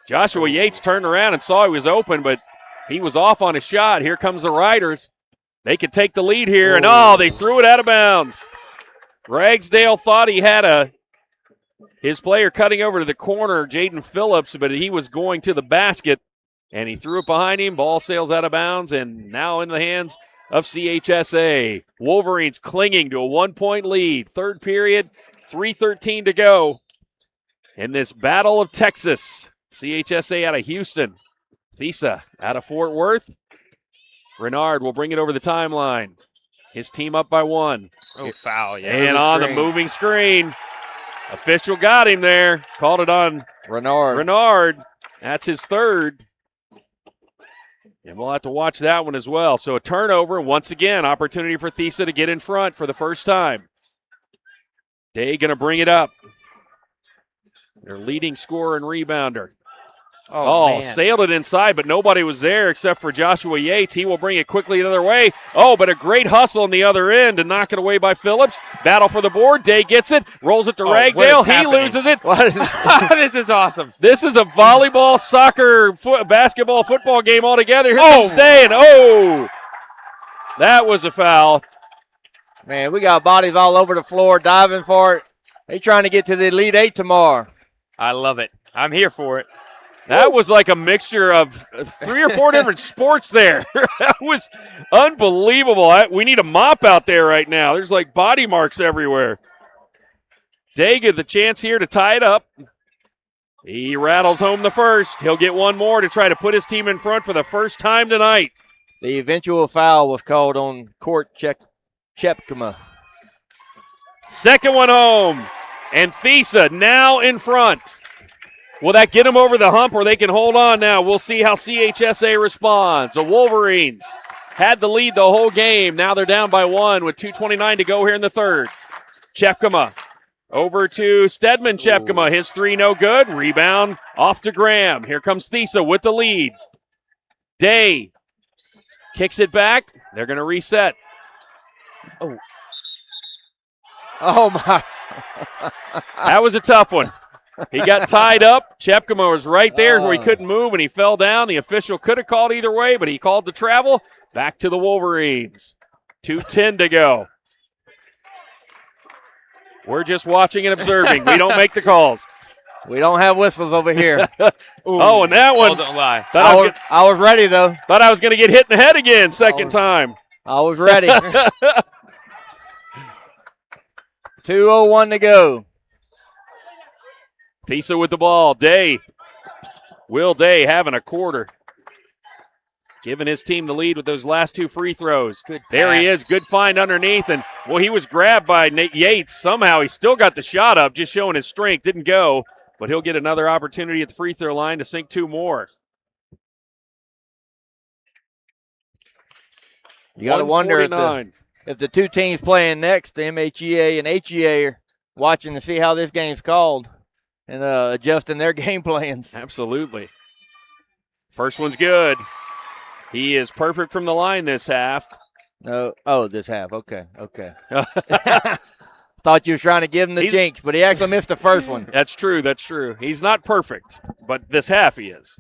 Joshua Yates turned around and saw he was open, but he was off on his shot. Here comes the Riders. They could take the lead here, and they threw it out of bounds. Ragsdale thought he had his player cutting over to the corner, Jaden Phillips, but he was going to the basket, and he threw it behind him. Ball sails out of bounds, and now in the hands of CHSA. Wolverines clinging to a 1-point lead. Third period, 3:13 to go in this Battle of Texas. CHSA out of Houston. Thesa out of Fort Worth. Renard will bring it over the timeline. His team up by 1. Oh, foul, And on the moving screen. Official got him there. Called it on Renard. That's his third. And we'll have to watch that one as well. So a turnover. Once again, opportunity for Thesa to get in front for the first time. Day going to bring it up. Their leading scorer and rebounder. Oh, sailed it inside, but nobody was there except for Joshua Yates. He will bring it quickly the other way. Oh, but a great hustle on the other end to knock it away by Phillips. Battle for the board. Day gets it, rolls it to Ragdale. He loses it. This is awesome. This is a volleyball, soccer, basketball, football game altogether. Here comes Day, and that was a foul. Man, we got bodies all over the floor diving for it. They trying to get to the Elite 8 tomorrow. I love it. I'm here for it. That was like a mixture of 3 or 4 different sports there. That was unbelievable. We need a mop out there right now. There's like body marks everywhere. Day get the chance here to tie it up. He rattles home the first. He'll get one more to try to put his team in front for the first time tonight. The eventual foul was called on Court Chepkema. Second one home. And Thesa now in front. Will that get them over the hump or they can hold on now? We'll see how CHSA responds. The Wolverines had the lead the whole game. Now they're down by 1 with 2:29 to go here in the third. Chepkema over to Stedman Chepkema. His 3 no good. Rebound off to Graham. Here comes Thesa with the lead. Day kicks it back. They're going to reset. Oh, my. That was a tough one. He got tied up. Chepkema was right there where he couldn't move, and he fell down. The official could have called either way, but he called the travel. Back to the Wolverines. 2:10 to go. We're just watching and observing. We don't make the calls. We don't have whistles over here. Oh, and that one. Oh, don't lie. I was ready, though. Thought I was going to get hit in the head again second time. I was ready. 2:01 to go. Thesa with the ball. Will Day having a quarter. Giving his team the lead with those last two free throws. Good there he pass. is. Good find underneath. And, well, he was grabbed by Nate Yates. Somehow he still got the shot up, just showing his strength. Didn't go, but he'll get another opportunity at the free throw line to sink two more. You got to wonder if the two teams playing next, the MHEA and HEA, are watching to see how this game's called and adjusting their game plans. Absolutely. First one's good. He is perfect from the line this half. No, this half. Okay. Thought you were trying to give him the jinx, but he actually missed the first one. That's true. He's not perfect, but this half he is.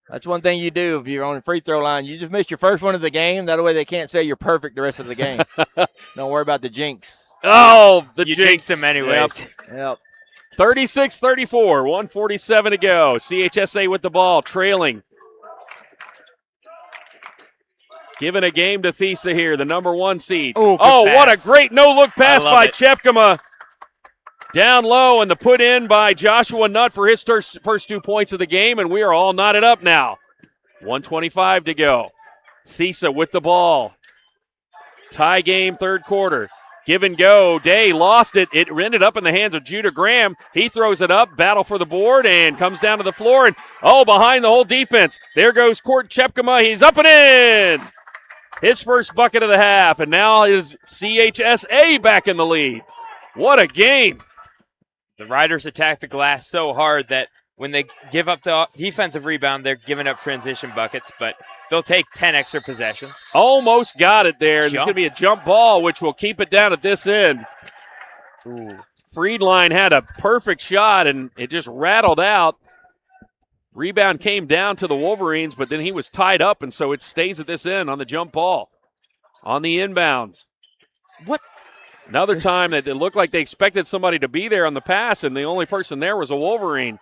That's one thing you do if you're on the free throw line. You just miss your first one of the game. That way they can't say you're perfect the rest of the game. Don't worry about the jinx. Oh, you jinx him anyways. Yep. 36-34, 147 to go. CHSA with the ball, trailing. Giving a game to Thesa here, the number 1 seed. Ooh, what a great no-look pass by it. Chepkema. Down low, and the put in by Joshua Nutt for his first 2 points of the game, and we are all knotted up now. 1:25 to go. Thesa with the ball. Tie game, third quarter. Give and go. Day lost it. It ended up in the hands of Judah Graham. He throws it up, battle for the board, and comes down to the floor. And, behind the whole defense. There goes Court Chepkema. He's up and in. His first bucket of the half, and now is CHSA back in the lead. What a game. The Riders attack the glass so hard that when they give up the defensive rebound, they're giving up transition buckets, but they'll take 10 extra possessions. Almost got it there. There's going to be a jump ball, which will keep it down at this end. Ooh. Friedline had a perfect shot, and it just rattled out. Rebound came down to the Wolverines, but then he was tied up, and so it stays at this end on the jump ball. On the inbounds. What? Another time that it looked like they expected somebody to be there on the pass, and the only person there was a Wolverine.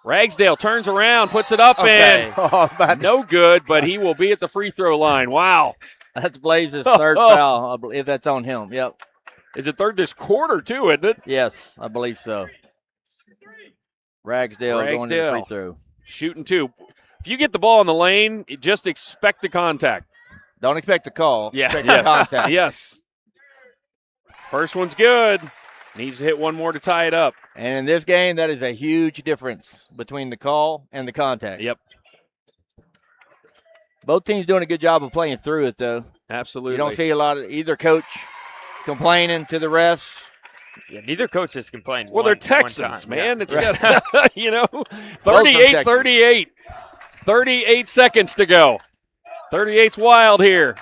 Ragsdale turns around, puts it up, and no good, but he will be at the free throw line. Wow. That's Blaze's third foul, I believe that's on him. Yep. Is it third this quarter, too, isn't it? Yes, I believe so. Ragsdale going to the free throw. Shooting two. If you get the ball in the lane, you just expect the contact. Don't expect the call. Yeah. Expect the contact. Yes. First one's good. Needs to hit one more to tie it up. And in this game, that is a huge difference between the call and the contact. Yep. Both teams doing a good job of playing through it, though. Absolutely. You don't see a lot of either coach complaining to the refs. Yeah, neither coach has complained. Well, they're Texans, man. Yeah. It's got 38-38. 38 seconds to go. 38's wild here.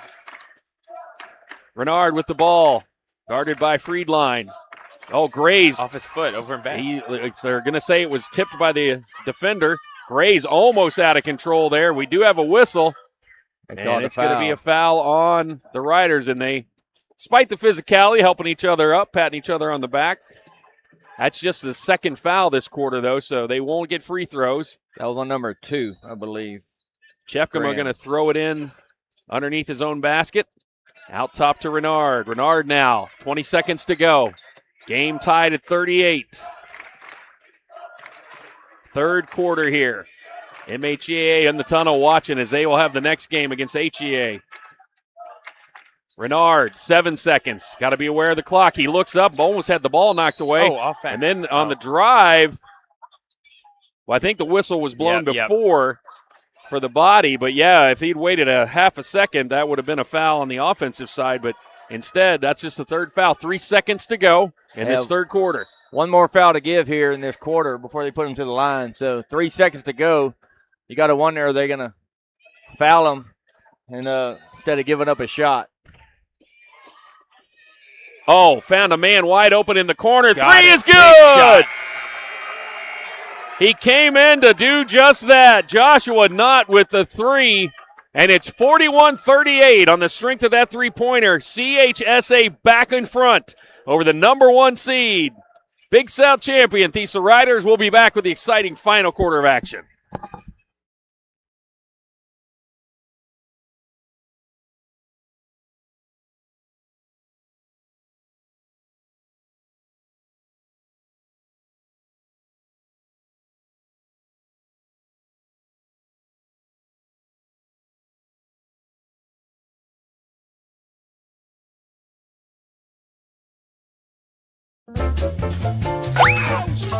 Renard with the ball. Guarded by Friedline. Grays. Off his foot, over and back. They're going to say it was tipped by the defender. Grays almost out of control there. We do have a whistle. And it's going to be a foul on the Riders, and they, despite the physicality, helping each other up, patting each other on the back. That's just the second foul this quarter, though, so they won't get free throws. That was on number 2, I believe. Chepkema going to throw it in underneath his own basket. Out top to Renard. Renard now, 20 seconds to go. Game tied at 38. Third quarter here. MHEA in the tunnel watching as they will have the next game against HEA. Renard, 7 seconds. Got to be aware of the clock. He looks up, almost had the ball knocked away. Offense. And then on the drive, I think the whistle was blown before for the body. But, if he'd waited a half a second, that would have been a foul on the offensive side. But instead, that's just the third foul. 3 seconds to go in this third quarter. One more foul to give here in this quarter before they put him to the line. So 3 seconds to go. You got to wonder, are they going to foul him and instead of giving up a shot? Found a man wide open in the corner. Got Three it. is good. He came in to do just that. Joshua Knott with the three, and it's 41-38 on the strength of that three-pointer. CHSA back in front over the number 1 seed. Big South champion Thesa Riders will be back with the exciting final quarter of action.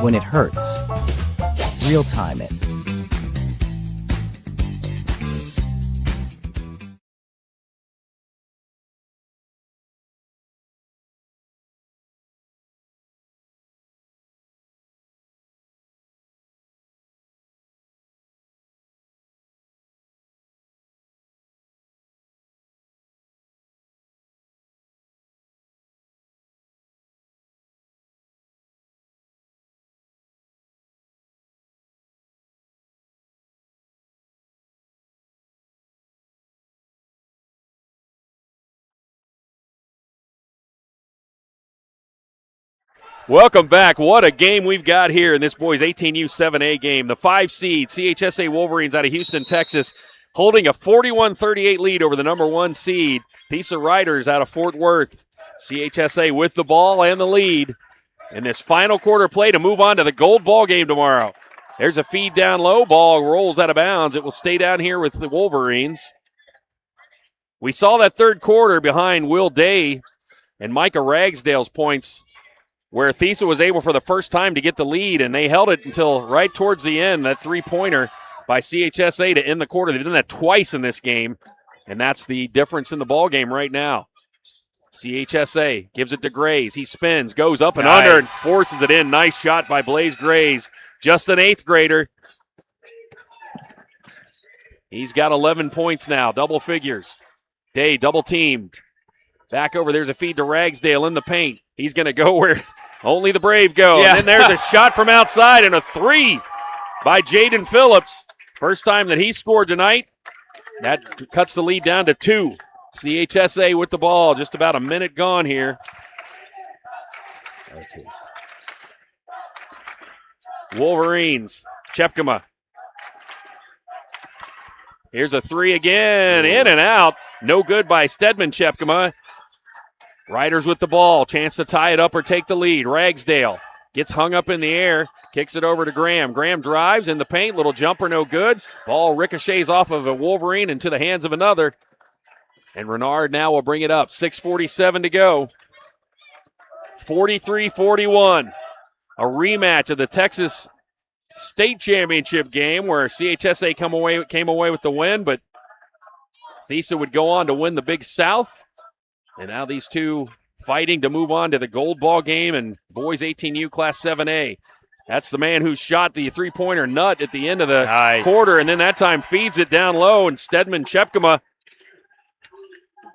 When it hurts, real time it. Welcome back. What a game we've got here in this boys 18U 7A game. The 5 seed CHSA Wolverines out of Houston, Texas, holding a 41-38 lead over the number 1 seed Thesa Riders out of Fort Worth. CHSA with the ball and the lead in this final quarter play to move on to the gold ball game tomorrow. There's a feed down low. Ball rolls out of bounds. It will stay down here with the Wolverines. We saw that third quarter behind Will Day and Micah Ragsdale's points, where Thesa was able for the first time to get the lead, and they held it until right towards the end, that three-pointer by CHSA to end the quarter. They've done that twice in this game, and that's the difference in the ball game right now. CHSA gives it to Grays. He spins, goes up and under, and forces it in. Nice shot by Blaze Grays, just an 8th grader. He's got 11 points now, double figures. Day double-teamed. Back over, there's a feed to Ragsdale in the paint. He's going to go where only the brave go. Yeah. And then there's a shot from outside and a 3 by Jaden Phillips. First time that he scored tonight. That cuts the lead down to 2. CHSA with the ball. Just about a minute gone here. Wolverines. Chepkema. Here's a 3 again. In and out. No good by Stedman Chepkema. Riders with the ball. Chance to tie it up or take the lead. Ragsdale gets hung up in the air. Kicks it over to Graham. Graham drives in the paint. Little jumper, no good. Ball ricochets off of a Wolverine into the hands of another. And Renard now will bring it up. 6:47 to go. 43-41. A rematch of the Texas State Championship game where CHSA came away with the win, but Thesa would go on to win the Big South. And now these two fighting to move on to the gold ball game and boys 18U Class 7A. That's the man who shot the three-pointer nut at the end of the quarter, and then that time feeds it down low, and Stedman Chepkema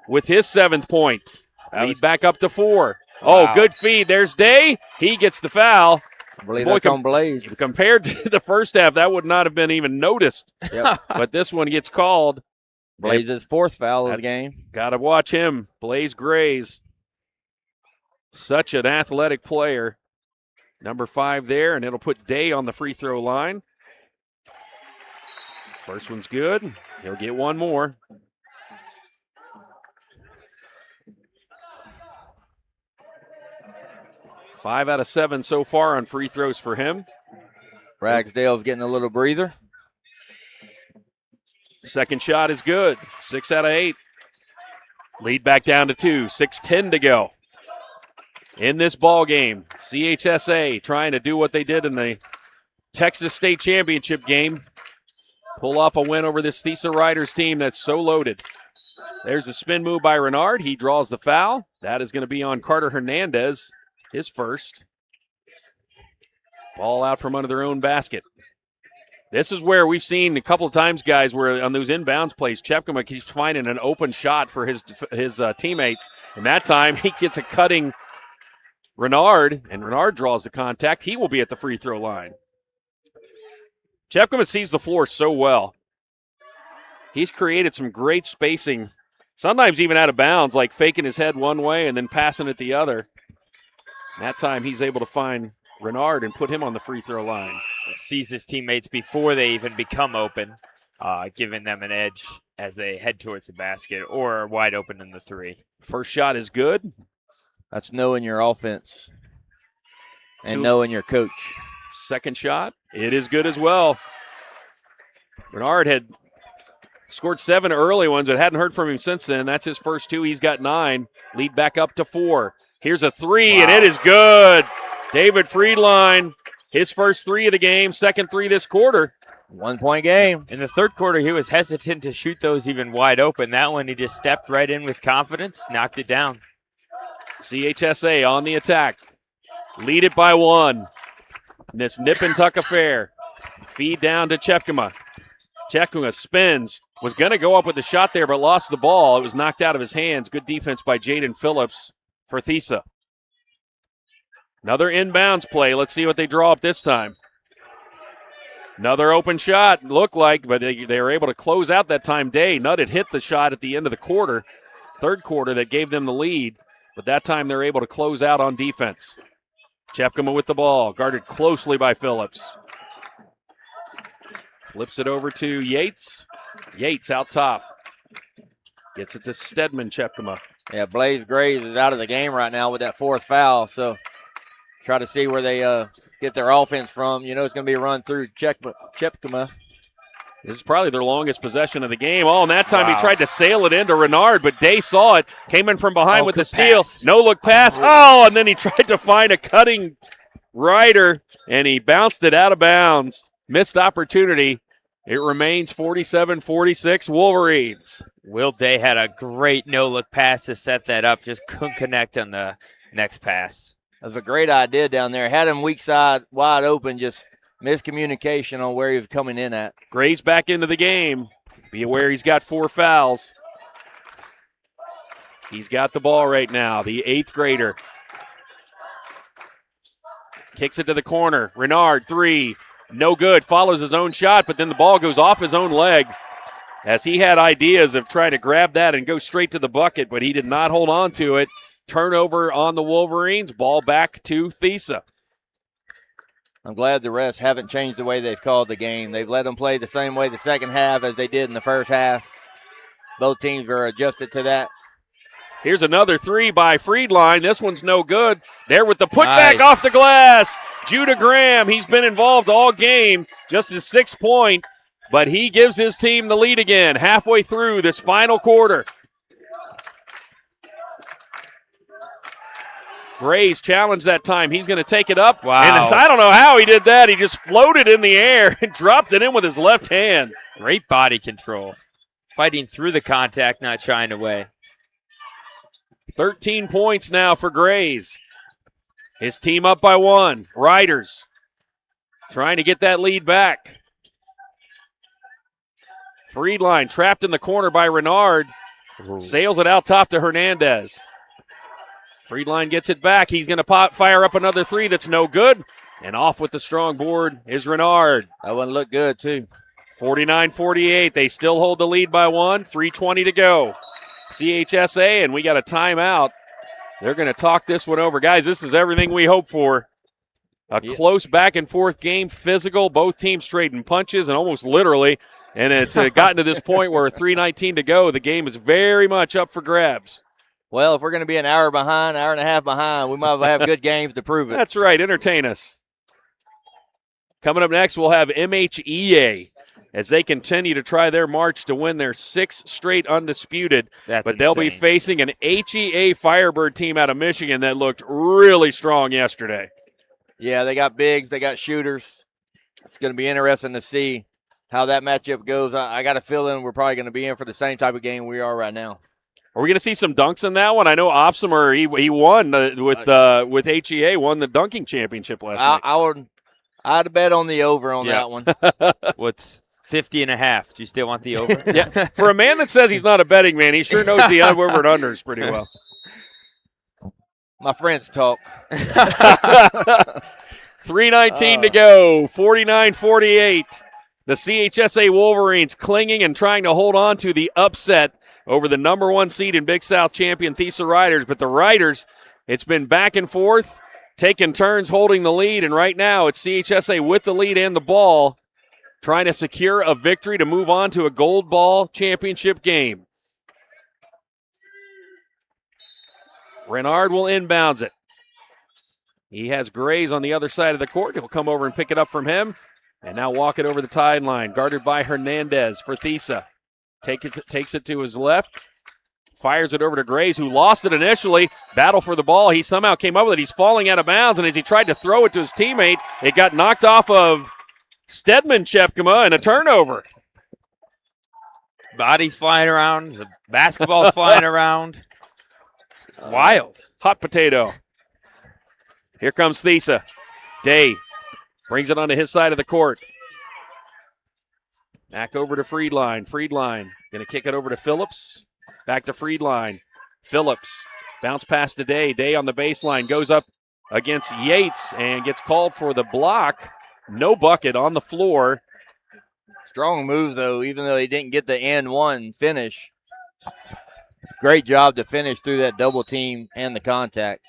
with his 7th point. Lead back up to 4. Wow. Oh, good feed. There's Day. He gets the foul. I believe that's on Blaze. Compared to the first half, that would not have been even noticed. Yep. But this one gets called. Blaze's 4th foul of the game. Got to watch him. Blaze Grays. Such an athletic player. Number 5 there, and it'll put Day on the free throw line. First one's good. He'll get one more. Five out of 7 so far on free throws for him. Ragsdale's getting a little breather. Second shot is good. 6 out of 8. Lead back down to 2. 6:10 to go. In this ball game, CHSA trying to do what they did in the Texas State Championship game. Pull off a win over this Thesa Riders team that's so loaded. There's a spin move by Renard. He draws the foul. That is going to be on Carter Hernandez, his first. Ball out from under their own basket. This is where we've seen a couple of times, guys, where on those inbounds plays, Chepkema keeps finding an open shot for his teammates. And that time he gets a cutting Renard, and Renard draws the contact. He will be at the free throw line. Chepkema sees the floor so well. He's created some great spacing, sometimes even out of bounds, like faking his head one way and then passing it the other. And that time he's able to find Renard and put him on the free throw line. Sees his teammates before they even become open, giving them an edge as they head towards the basket or are wide open in the three. First shot is good. That's knowing your offense and 2. knowing your coach. Second shot, it is good as well. Renard had scored 7 early ones, but hadn't heard from him since then. That's his first 2. He's got 9. Lead back up to 4. Here's a 3, and it is good. David Friedline, his first 3 of the game, second 3 this quarter. 1-point game. In the third quarter, he was hesitant to shoot those even wide open. That one, he just stepped right in with confidence, knocked it down. CHSA on the attack. Lead it by 1. In this nip and tuck affair. Feed down to Chepkema. Chepkema spins. Was going to go up with the shot there, but lost the ball. It was knocked out of his hands. Good defense by Jaden Phillips for Thesa. Another inbounds play. Let's see what they draw up this time. Another open shot, looked like, but they were able to close out that time. Nutt had hit the shot at the end of the quarter, third quarter, that gave them the lead, but that time they're able to close out on defense. Chepkema with the ball, guarded closely by Phillips. Flips it over to Yates. Yates out top. Gets it to Stedman, Chepkema. Yeah, Blaze Graves is out of the game right now with that 4th foul, so try to see where they get their offense from. You know it's going to be a run through Chepkema. This is probably their longest possession of the game. Oh, and that time he tried to sail it into Renard, but Day saw it, came in from behind with the steal. Pass. No-look pass. Oh, and then he tried to find a cutting rider, and he bounced it out of bounds. Missed opportunity. It remains 47-46 Wolverines. Will Day had a great no-look pass to set that up. Just couldn't connect on the next pass. That was a great idea down there. Had him weak side wide open, just miscommunication on where he was coming in at. Gray's back into the game. Be aware he's got 4 fouls. He's got the ball right now, the 8th grader. Kicks it to the corner. Renard, 3. No good. Follows his own shot, but then the ball goes off his own leg as he had ideas of trying to grab that and go straight to the bucket, but he did not hold on to it. Turnover on the Wolverines. Ball back to Thesa. I'm glad the refs haven't changed the way they've called the game. They've let them play the same way the second half as they did in the first half. Both teams are adjusted to that. Here's another 3 by Friedline. This one's no good. There with the putback off the glass. Judah Graham, he's been involved all game. Just his 6th point, but he gives his team the lead again halfway through this final quarter. Gray's challenged that time. He's going to take it up. Wow. And I don't know how he did that. He just floated in the air and dropped it in with his left hand. Great body control. Fighting through the contact, not shying away. 13 points now for Grays. His team up by 1. Riders trying to get that lead back. Friedline trapped in the corner by Renard. Sails it out top to Hernandez. Friedline gets it back. He's going to fire up another 3 that's no good. And off with the strong board is Renard. That one looked good, too. 49-48. They still hold the lead by 1. 3:20 to go. CHSA, and we got a timeout. They're going to talk this one over. Guys, this is everything we hope for. A close back-and-forth game, physical, both teams trading punches, and almost literally. And it's gotten to this point where 3:19 to go. The game is very much up for grabs. Well, if we're going to be an hour behind, hour and a half behind, we might as well have good games to prove it. That's right. Entertain us. Coming up next, we'll have MHEA as they continue to try their march to win their 6th straight undisputed. That's they'll be insane. facing an HEA Firebird team out of Michigan that looked really strong yesterday. Yeah, they got bigs, they got shooters. It's going to be interesting to see how that matchup goes. I got a feeling we're probably going to be in for the same type of game we are right now. Are we going to see some dunks in that one? I know Opsimer, he won with HEA, won the dunking championship last night. I'd bet on the over on that one. What's 50.5? Do you still want the over? Yeah. For a man that says he's not a betting man, he sure knows the over and unders pretty well. My friends talk. 3:19 to go, 49-48. The CHSA Wolverines clinging and trying to hold on to the upset over the number 1 seed in Big South champion Thesa Riders. But the Riders, it's been back and forth. taking turns holding the lead, and right now it's CHSA with the lead and the ball, trying to secure a victory to move on to a gold ball championship game. Renard will inbounds it. He has Grays on the other side of the court. He'll come over and pick it up from him. And now walk it over the timeline. Guarded by Hernandez for Thesa. Takes it to his left. Fires it over to Grays, who lost it initially. Battle for the ball. He somehow came up with it. He's falling out of bounds, and as he tried to throw it to his teammate, it got knocked off of Stedman Chepkema and a turnover. Bodies flying around. The basketball's flying around. It's wild. Hot potato. Here comes Thesa. Day brings it onto his side of the court. Back over to Friedline. Friedline going to kick it over to Phillips. Back to Friedline. Phillips. Bounce pass to Day. Day on the baseline. Goes up against Yates and gets called for the block. No bucket on the floor. Strong move, though, even though he didn't get the and one finish. Great job to finish through that double team and the contact.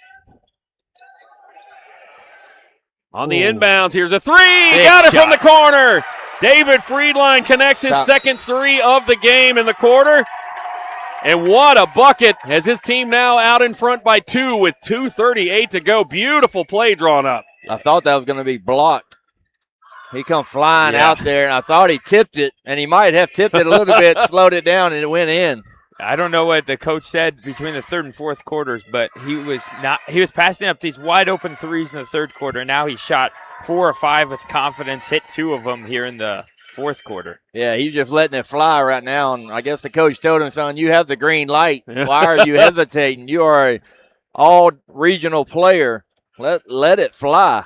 On the inbounds, here's a three. Got it from the corner. David Friedline connects his second three of the game in the quarter. And what a bucket as his team now out in front by 2 with 2:38 to go. Beautiful play drawn up. I thought that was going to be blocked. He come flying out there, and I thought he tipped it, and he might have tipped it a little bit, slowed it down, and it went in. I don't know what the coach said between the third and fourth quarters, but he was passing up these wide open threes in the third quarter. Now he shot 4 or 5 with confidence, hit 2 of them here in the fourth quarter. Yeah, he's just letting it fly right now, and I guess the coach told him, son, you have the green light. Why are you hesitating? You are an all-regional player. Let it fly.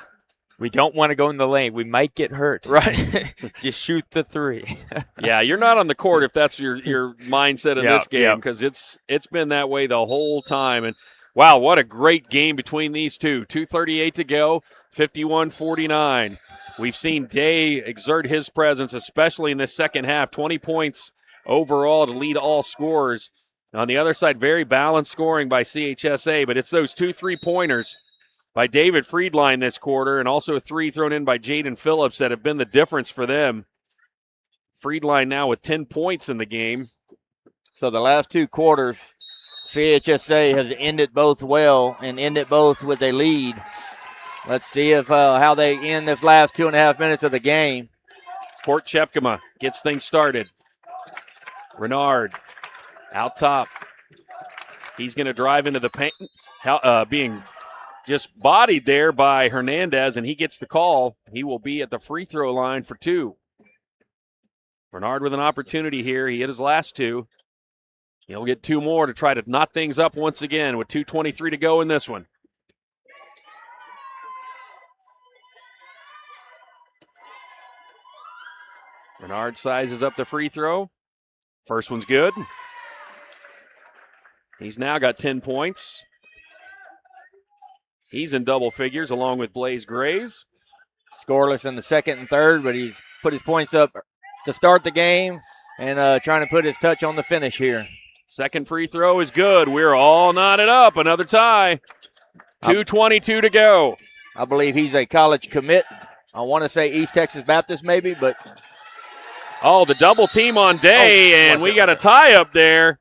We don't want to go in the lane. We might get hurt. Right. Just shoot the 3. Yeah, you're not on the court if that's your mindset in this game, because it's been that way the whole time. And, wow, what a great game between these two. 2:38 to go, 51-49. We've seen Day exert his presence, especially in this second half. 20 points overall to lead all scorers. On the other side, very balanced scoring by CHSA, but it's those 2 3-pointers by David Friedline this quarter, and also a 3 thrown in by Jaden Phillips that have been the difference for them. Friedline now with 10 points in the game. So the last 2 quarters, CHSA has ended both well and ended both with a lead. Let's see if how they end this last 2.5 minutes of the game. Port Chepkema gets things started. Renard out top. He's going to drive into the paint, being just bodied there by Hernandez, and he gets the call. He will be at the free throw line for 2. Renard with an opportunity here. He hit his last 2. He'll get 2 more to try to knot things up once again with 2:23 to go in this one. Renard sizes up the free throw. First one's good. He's now got 10 points. He's in double figures along with Blaze Grays. Scoreless in the second and third, but he's put his points up to start the game and trying to put his touch on the finish here. Second free throw is good. We're all knotted up. Another tie. 2:22 to go. I believe he's a college commit. I want to say East Texas Baptist maybe, but. Oh, the double team on Day, and we got a tie up there.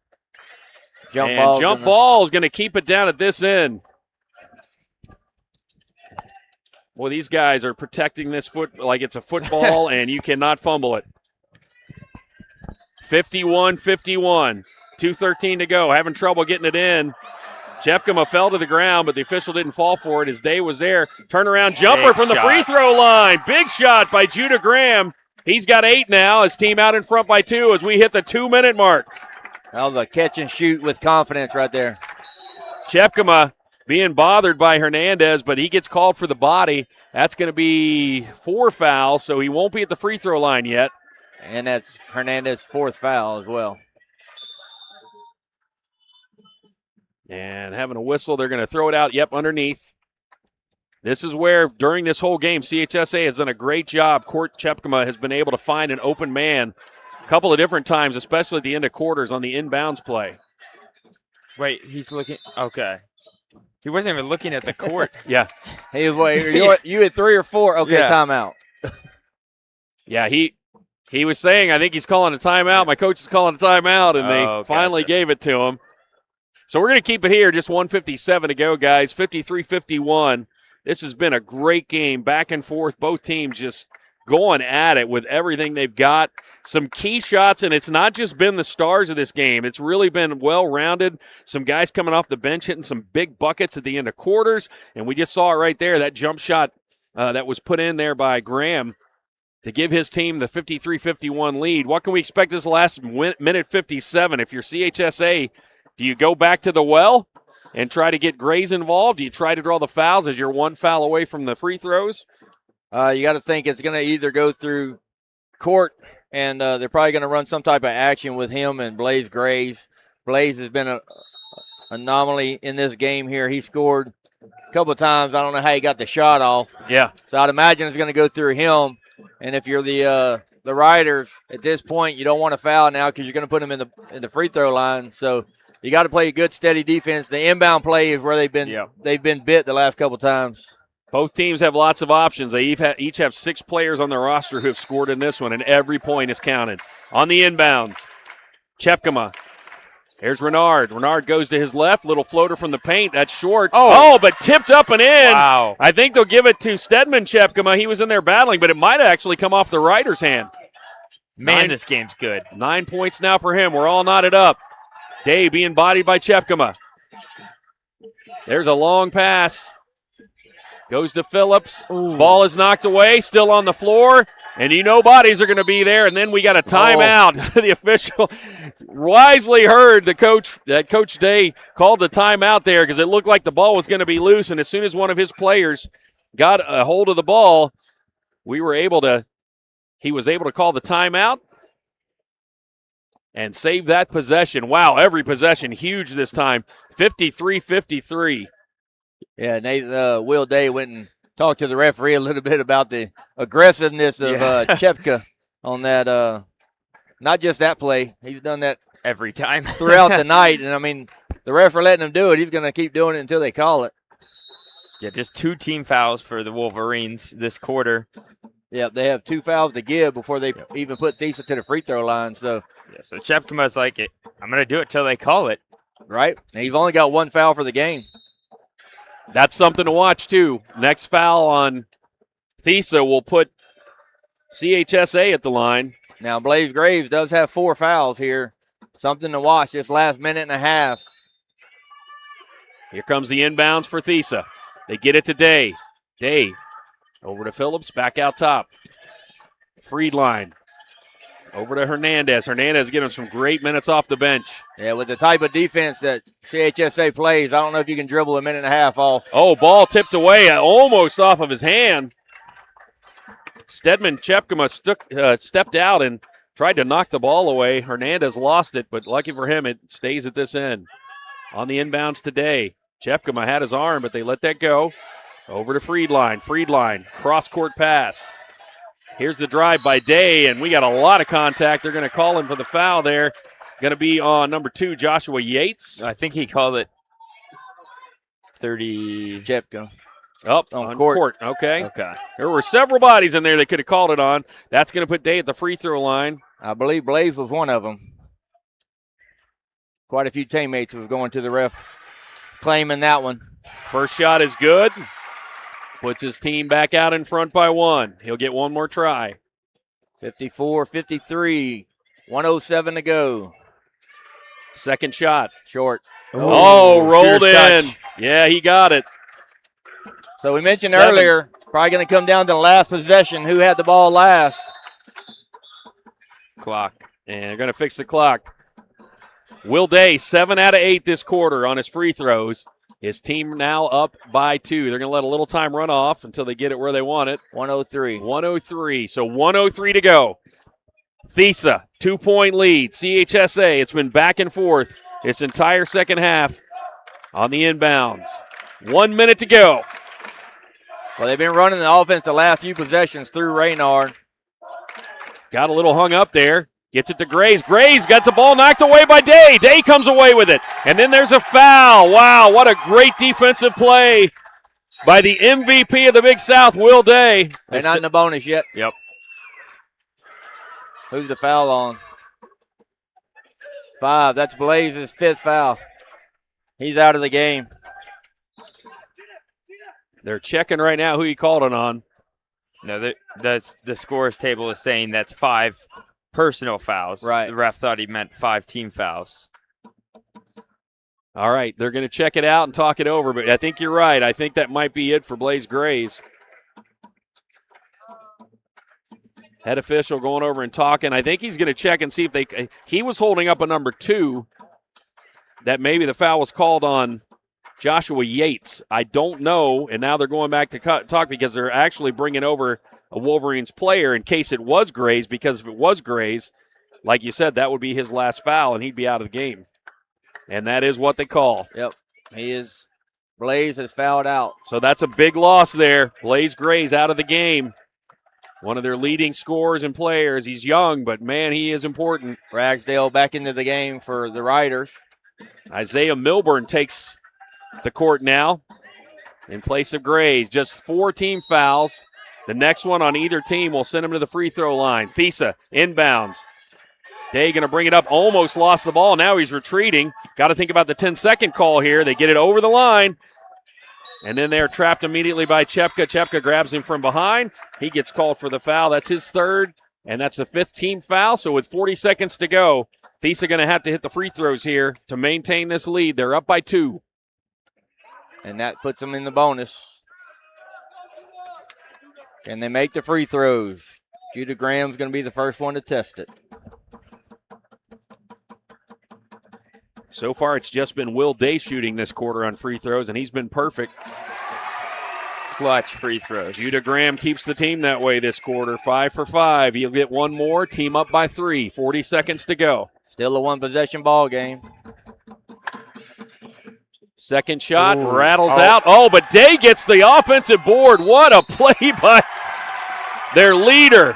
Jump ball is going to keep it down at this end. Well, these guys are protecting this foot like it's a football, and you cannot fumble it. 51-51. 2:13 to go. Having trouble getting it in. Chepkema fell to the ground, but the official didn't fall for it. His Day was there. Turnaround jumper from the free throw line. Big shot by Judah Graham. He's got 8 now. His team out in front by 2 as we hit the 2-minute mark. Well, the catch and shoot with confidence right there. Chepkema being bothered by Hernandez, but he gets called for the body. That's going to be 4 fouls, so he won't be at the free throw line yet. And that's Hernandez's 4th foul as well. And having a whistle, they're going to throw it out, underneath. This is where, during this whole game, CHSA has done a great job. Court Chepkema has been able to find an open man a couple of different times, especially at the end of quarters on the inbounds play. Wait, he's looking. Okay. He wasn't even looking at the court. Yeah. He was like, you had 3 or 4? Okay, Yeah. timeout. Yeah, he was saying, I think he's calling a timeout. My coach is calling a timeout, and they finally gave it to him. So we're going to keep it here. Just 1:57 to go, guys. 53-51. This has been a great game, back and forth. Both teams just going at it with everything they've got. Some key shots, and it's not just been the stars of this game. It's really been well-rounded. Some guys coming off the bench hitting some big buckets at the end of quarters, and we just saw it right there, that jump shot that was put in there by Graham to give his team the 53-51 lead. What can we expect this last minute 57? If you're CHSA, do you go back to the well and try to get Grays involved? Do you try to draw the fouls as you're one foul away from the free throws? You got to think it's going to either go through court, and they're probably going to run some type of action with him and Blaze Graves. Blaze has been an anomaly in this game here. He scored a couple of times. I don't know how he got the shot off. Yeah. So I'd imagine it's going to go through him. And if you're the Riders at this point, you don't want to foul now because you're going to put them in the free throw line. So you got to play a good, steady defense. The inbound play is where they've been bit the last couple of times. Both teams have lots of options. They each have 6 players on their roster who have scored in this one, and every point is counted. On the inbounds, Chepkema. There's Renard. Renard goes to his left. Little floater from the paint. That's short. Oh, but tipped up and in. Wow. I think they'll give it to Stedman Chepkema. He was in there battling, but it might have actually come off the Riders' hand. Man, this game's good. 9 points now for him. We're all knotted up. Day being bodied by Chepkema. There's a long pass. Goes to Phillips. Ooh. Ball is knocked away, still on the floor, and you know bodies are going to be there, and then we got a timeout. The official wisely heard that Coach Day called the timeout there because it looked like the ball was going to be loose, and as soon as one of his players got a hold of the ball, he was able to call the timeout and save that possession. Wow, every possession huge this time, 53-53. Yeah, Will Day went and talked to the referee a little bit about the aggressiveness of Chepka on that. Not just that play. He's done that every time throughout the night. And, I mean, the referee letting him do it, he's going to keep doing it until they call it. Yeah, just 2 team fouls for the Wolverines this quarter. Yeah, they have 2 fouls to give before they even put Thesa to the free throw line. So Chepkema's like, I'm going to do it till they call it. Right. And he's only got 1 foul for the game. That's something to watch, too. Next foul on Thesa will put CHSA at the line. Now, Blaze Graves does have 4 fouls here. Something to watch this last minute and a half. Here comes the inbounds for Thesa. They get it to Day. Day over to Phillips, back out top. Friedline over to Hernandez. Hernandez getting some great minutes off the bench. Yeah, with the type of defense that CHSA plays, I don't know if you can dribble a minute and a half off. Oh, ball tipped away almost off of his hand. Stedman Chepkema stepped out and tried to knock the ball away. Hernandez lost it, but lucky for him, it stays at this end. On the inbounds today, Chepkema had his arm, but they let that go. Over to Friedline. Friedline, cross-court pass. Here's the drive by Day, and we got a lot of contact. They're going to call him for the foul there. Going to be on number 2, Joshua Yates. I think he called it 30. Chepka. On court. Okay. Okay. There were several bodies in there they could have called it on. That's going to put Day at the free throw line. I believe Blaze was one of them. Quite a few teammates was going to the ref claiming that one. First shot is good. Puts his team back out in front by 1. He'll get one more try. 54-53, 1:07 to go. Second shot. Short. Oh, rolled in. Touch. Yeah, he got it. So we mentioned earlier, probably going to come down to the last possession. Who had the ball last? Clock. And they're going to fix the clock. Will Day, 7 out of 8 this quarter on his free throws. His team now up by 2. They're going to let a little time run off until they get it where they want it. 103. 103. So 103 to go. Thesa, 2-point lead. CHSA, it's been back and forth this entire second half on the inbounds. 1 minute to go. So they've been running the offense the last few possessions through Raynard. Got a little hung up there. Gets it to Grays. Grays gets the ball knocked away by Day. Day comes away with it. And then there's a foul. Wow, what a great defensive play by the MVP of the Big South, Will Day. They're not in the bonus yet. Yep. Who's the foul on? 5. That's Blaze's 5th foul. He's out of the game. They're checking right now who he called it on. No, the scores table is saying that's 5 personal fouls. Right. The ref thought he meant 5 team fouls. All right, they're going to check it out and talk it over, but I think you're right. I think that might be it for Blaze Grays. Head official going over and talking. I think he's going to check and see if he was holding up a number 2 that maybe the foul was called on Joshua Yates. I don't know, and now they're going back to talk because they're actually bringing over a Wolverines player in case it was Grays, because if it was Grays, like you said, that would be his last foul, and he'd be out of the game. And that is what they call. Yep, Blaze has fouled out. So that's a big loss there. Blaze Grays out of the game. One of their leading scorers and players. He's young, but, man, he is important. Ragsdale back into the game for the Riders. Isaiah Milburn takes the court now in place of Grays. Just 4 team fouls. The next one on either team will send him to the free throw line. Thesa inbounds. Day going to bring it up. Almost lost the ball. Now he's retreating. Got to think about the 10-second call here. They get it over the line. And then they're trapped immediately by Chepka. Chepka grabs him from behind. He gets called for the foul. That's his 3rd, and that's the 5th team foul. So with 40 seconds to go, Thesa going to have to hit the free throws here to maintain this lead. They're up by 2. And that puts them in the bonus. Can they make the free throws? Judah Graham's going to be the first one to test it. So far, it's just been Will Day shooting this quarter on free throws, and he's been perfect. Clutch free throws. Judah Graham keeps the team that way this quarter, 5 for 5. He'll get one more, team up by 3. 40 seconds to go. Still a one-possession ball game. Second shot, rattles out. Oh, but Day gets the offensive board. What a play by their leader.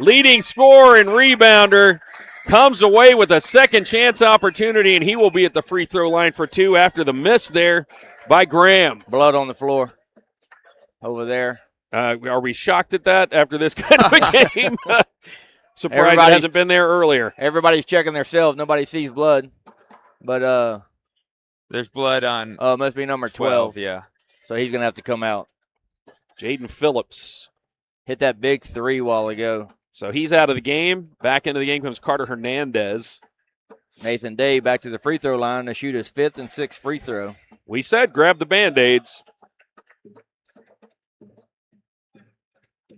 Leading scorer and rebounder comes away with a second chance opportunity, and he will be at the free throw line for 2 after the miss there by Graham. Blood on the floor over there. Are we shocked at that after this kind of a game? Surprised it hasn't been there earlier. Everybody's checking themselves. Nobody sees blood. But there's blood on must be number 12. Yeah. So he's going to have to come out. Jaden Phillips hit that big 3 a while ago. So he's out of the game. Back into the game comes Carter Hernandez. Nathan Day back to the free throw line to shoot his 5th and 6th free throw. We said grab the Band-Aids.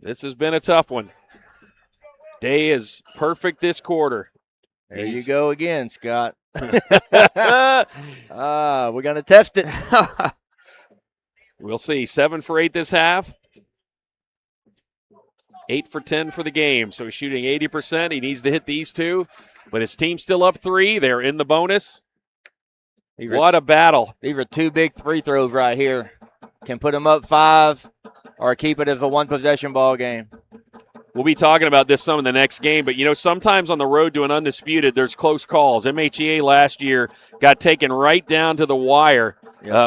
This has been a tough one. Day is perfect this quarter. There you go again, Scott. We're going to test it. We'll see. 7 for 8 this half. 8 for 10 for the game. So he's shooting 80%. He needs to hit these 2. But his team's still up 3. They're in the bonus. What a battle. These are 2 big free throws right here. Can put them up 5 or keep it as a one-possession ball game. We'll be talking about this some in the next game, but, sometimes on the road to an Undisputed, there's close calls. MHEA last year got taken right down to the wire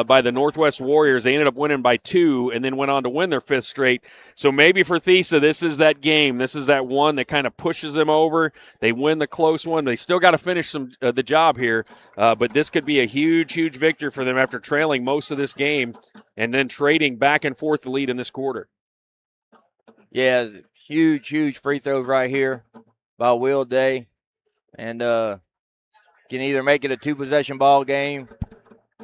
by the Northwest Warriors. They ended up winning by 2 and then went on to win their 5th straight. So maybe for Thesa, this is that game. This is that one that kind of pushes them over. They win the close one. They still got to finish the job here, but this could be a huge, huge victory for them after trailing most of this game and then trading back and forth the lead in this quarter. Yeah, huge, huge free throws right here by Will Day. And can either make it a 2-possession ball game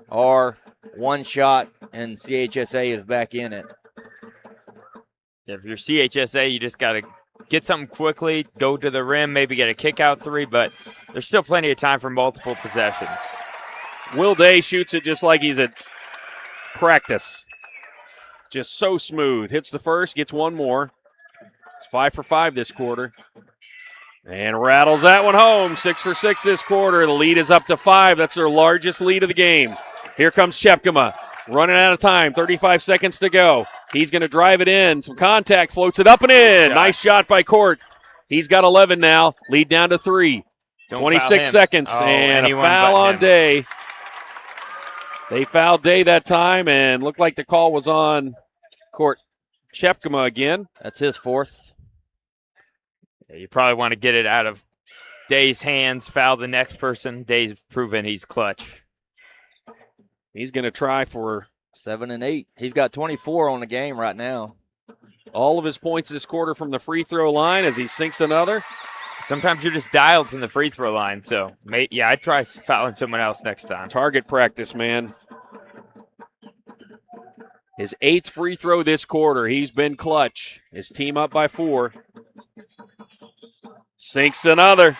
or 1 shot, and CHSA is back in it. If you're CHSA, you just got to get something quickly, go to the rim, maybe get a kick-out 3, but there's still plenty of time for multiple possessions. Will Day shoots it just like he's at practice. Just so smooth. Hits the first, gets one more. It's 5 for 5 this quarter. And rattles that one home. 6 for 6 this quarter. The lead is up to 5. That's their largest lead of the game. Here comes Chepkema. Running out of time. 35 seconds to go. He's going to drive it in. Some contact. Floats it up and in. Nice shot by Court. He's got 11 now. Lead down to 3. Don't 26 foul him. seconds, Oh, and a anyone foul but on him. Day. They fouled Day that time, and looked like the call was on Court. Chepkema again. That's his 4th. Yeah, you probably want to get it out of Day's hands, foul the next person. Day's proven he's clutch. He's going to try for 7 and 8. He's got 24 on the game right now. all of his points this quarter from the free throw line as he sinks another. Sometimes you're just dialed from the free throw line. So, yeah, I'd try fouling someone else next time. Target practice, man. His 8th free throw this quarter. He's been clutch. His team up by 4. Sinks another.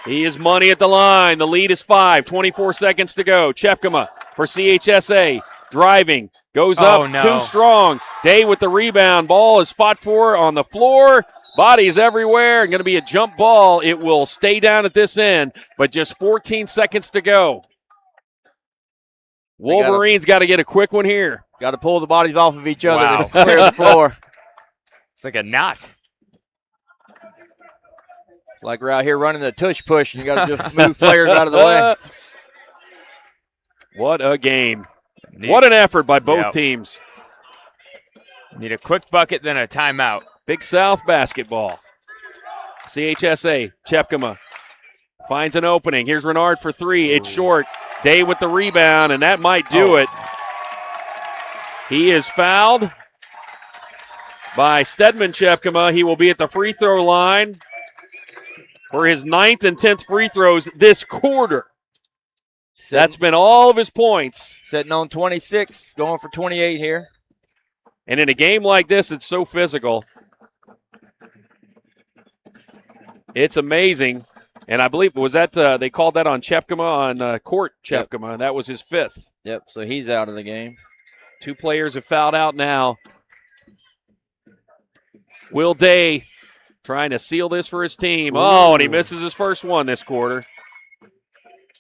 He is money at the line. The lead is 5. 24 seconds to go. Chepkema for CHSA. Driving. Goes up. No. Too strong. Day with the rebound. Ball is fought for on the floor. Bodies everywhere. Going to be a jump ball. It will stay down at this end, but just 14 seconds to go. Wolverines got to get a quick one here. Got to pull the bodies off of each other Wow. to clear the floor. It's like a knot. It's like we're out here running the tush push, and you got to just move players out of the way. What a game. What an effort by both Yep. teams. Need a quick bucket, then a timeout. Big South basketball. CHSA, Chepkema finds an opening. Here's Renard for 3. It's short. Day with the rebound, and that might do it. He is fouled by Stedman Chepkema. He will be at the free throw line for his 9th and 10th free throws this quarter. That's been all of his points. Sitting on 26, going for 28 here. And in a game like this, it's so physical. It's amazing. And I believe, was that, they called that on Chepkema, on court Chepkema. Yep. That was his 5th. Yep, so he's out of the game. 2 players have fouled out now. Will Day trying to seal this for his team. Oh, and he misses his first one this quarter.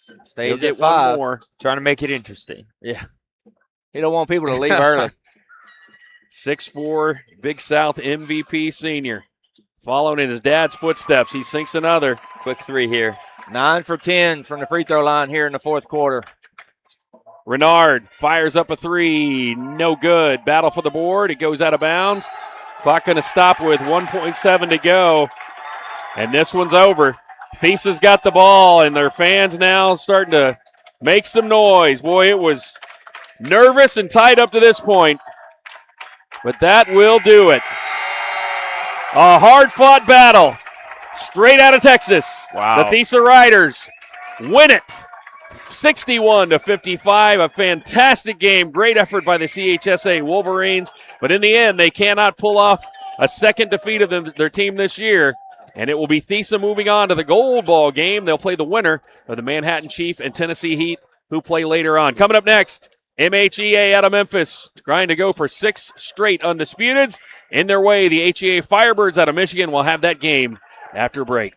He'll Stays get at 5. one more. Trying to make it interesting. Yeah. He don't want people to leave early. 6'4", Big South MVP senior. Following in his dad's footsteps, he sinks another. Quick 3 here. 9 for 10 from the free throw line here in the 4th quarter. Renard fires up a 3. No good. Battle for the board. It goes out of bounds. Clock going to stop with 1.7 to go. And this one's over. Thesa's got the ball, and their fans now starting to make some noise. Boy, it was nervous and tight up to this point. But that will do it. A hard-fought battle straight out of Texas. Wow. The Thesa Riders win it 61-55. A fantastic game. Great effort by the CHSA Wolverines. But in the end, they cannot pull off a second defeat of their team this year. And it will be Thesa moving on to the gold ball game. They'll play the winner of the Manhattan Chief and Tennessee Heat, who play later on. Coming up next, MHEA out of Memphis, trying to go for 6 straight undisputeds. In their way, the HEA Firebirds out of Michigan will have that game after break.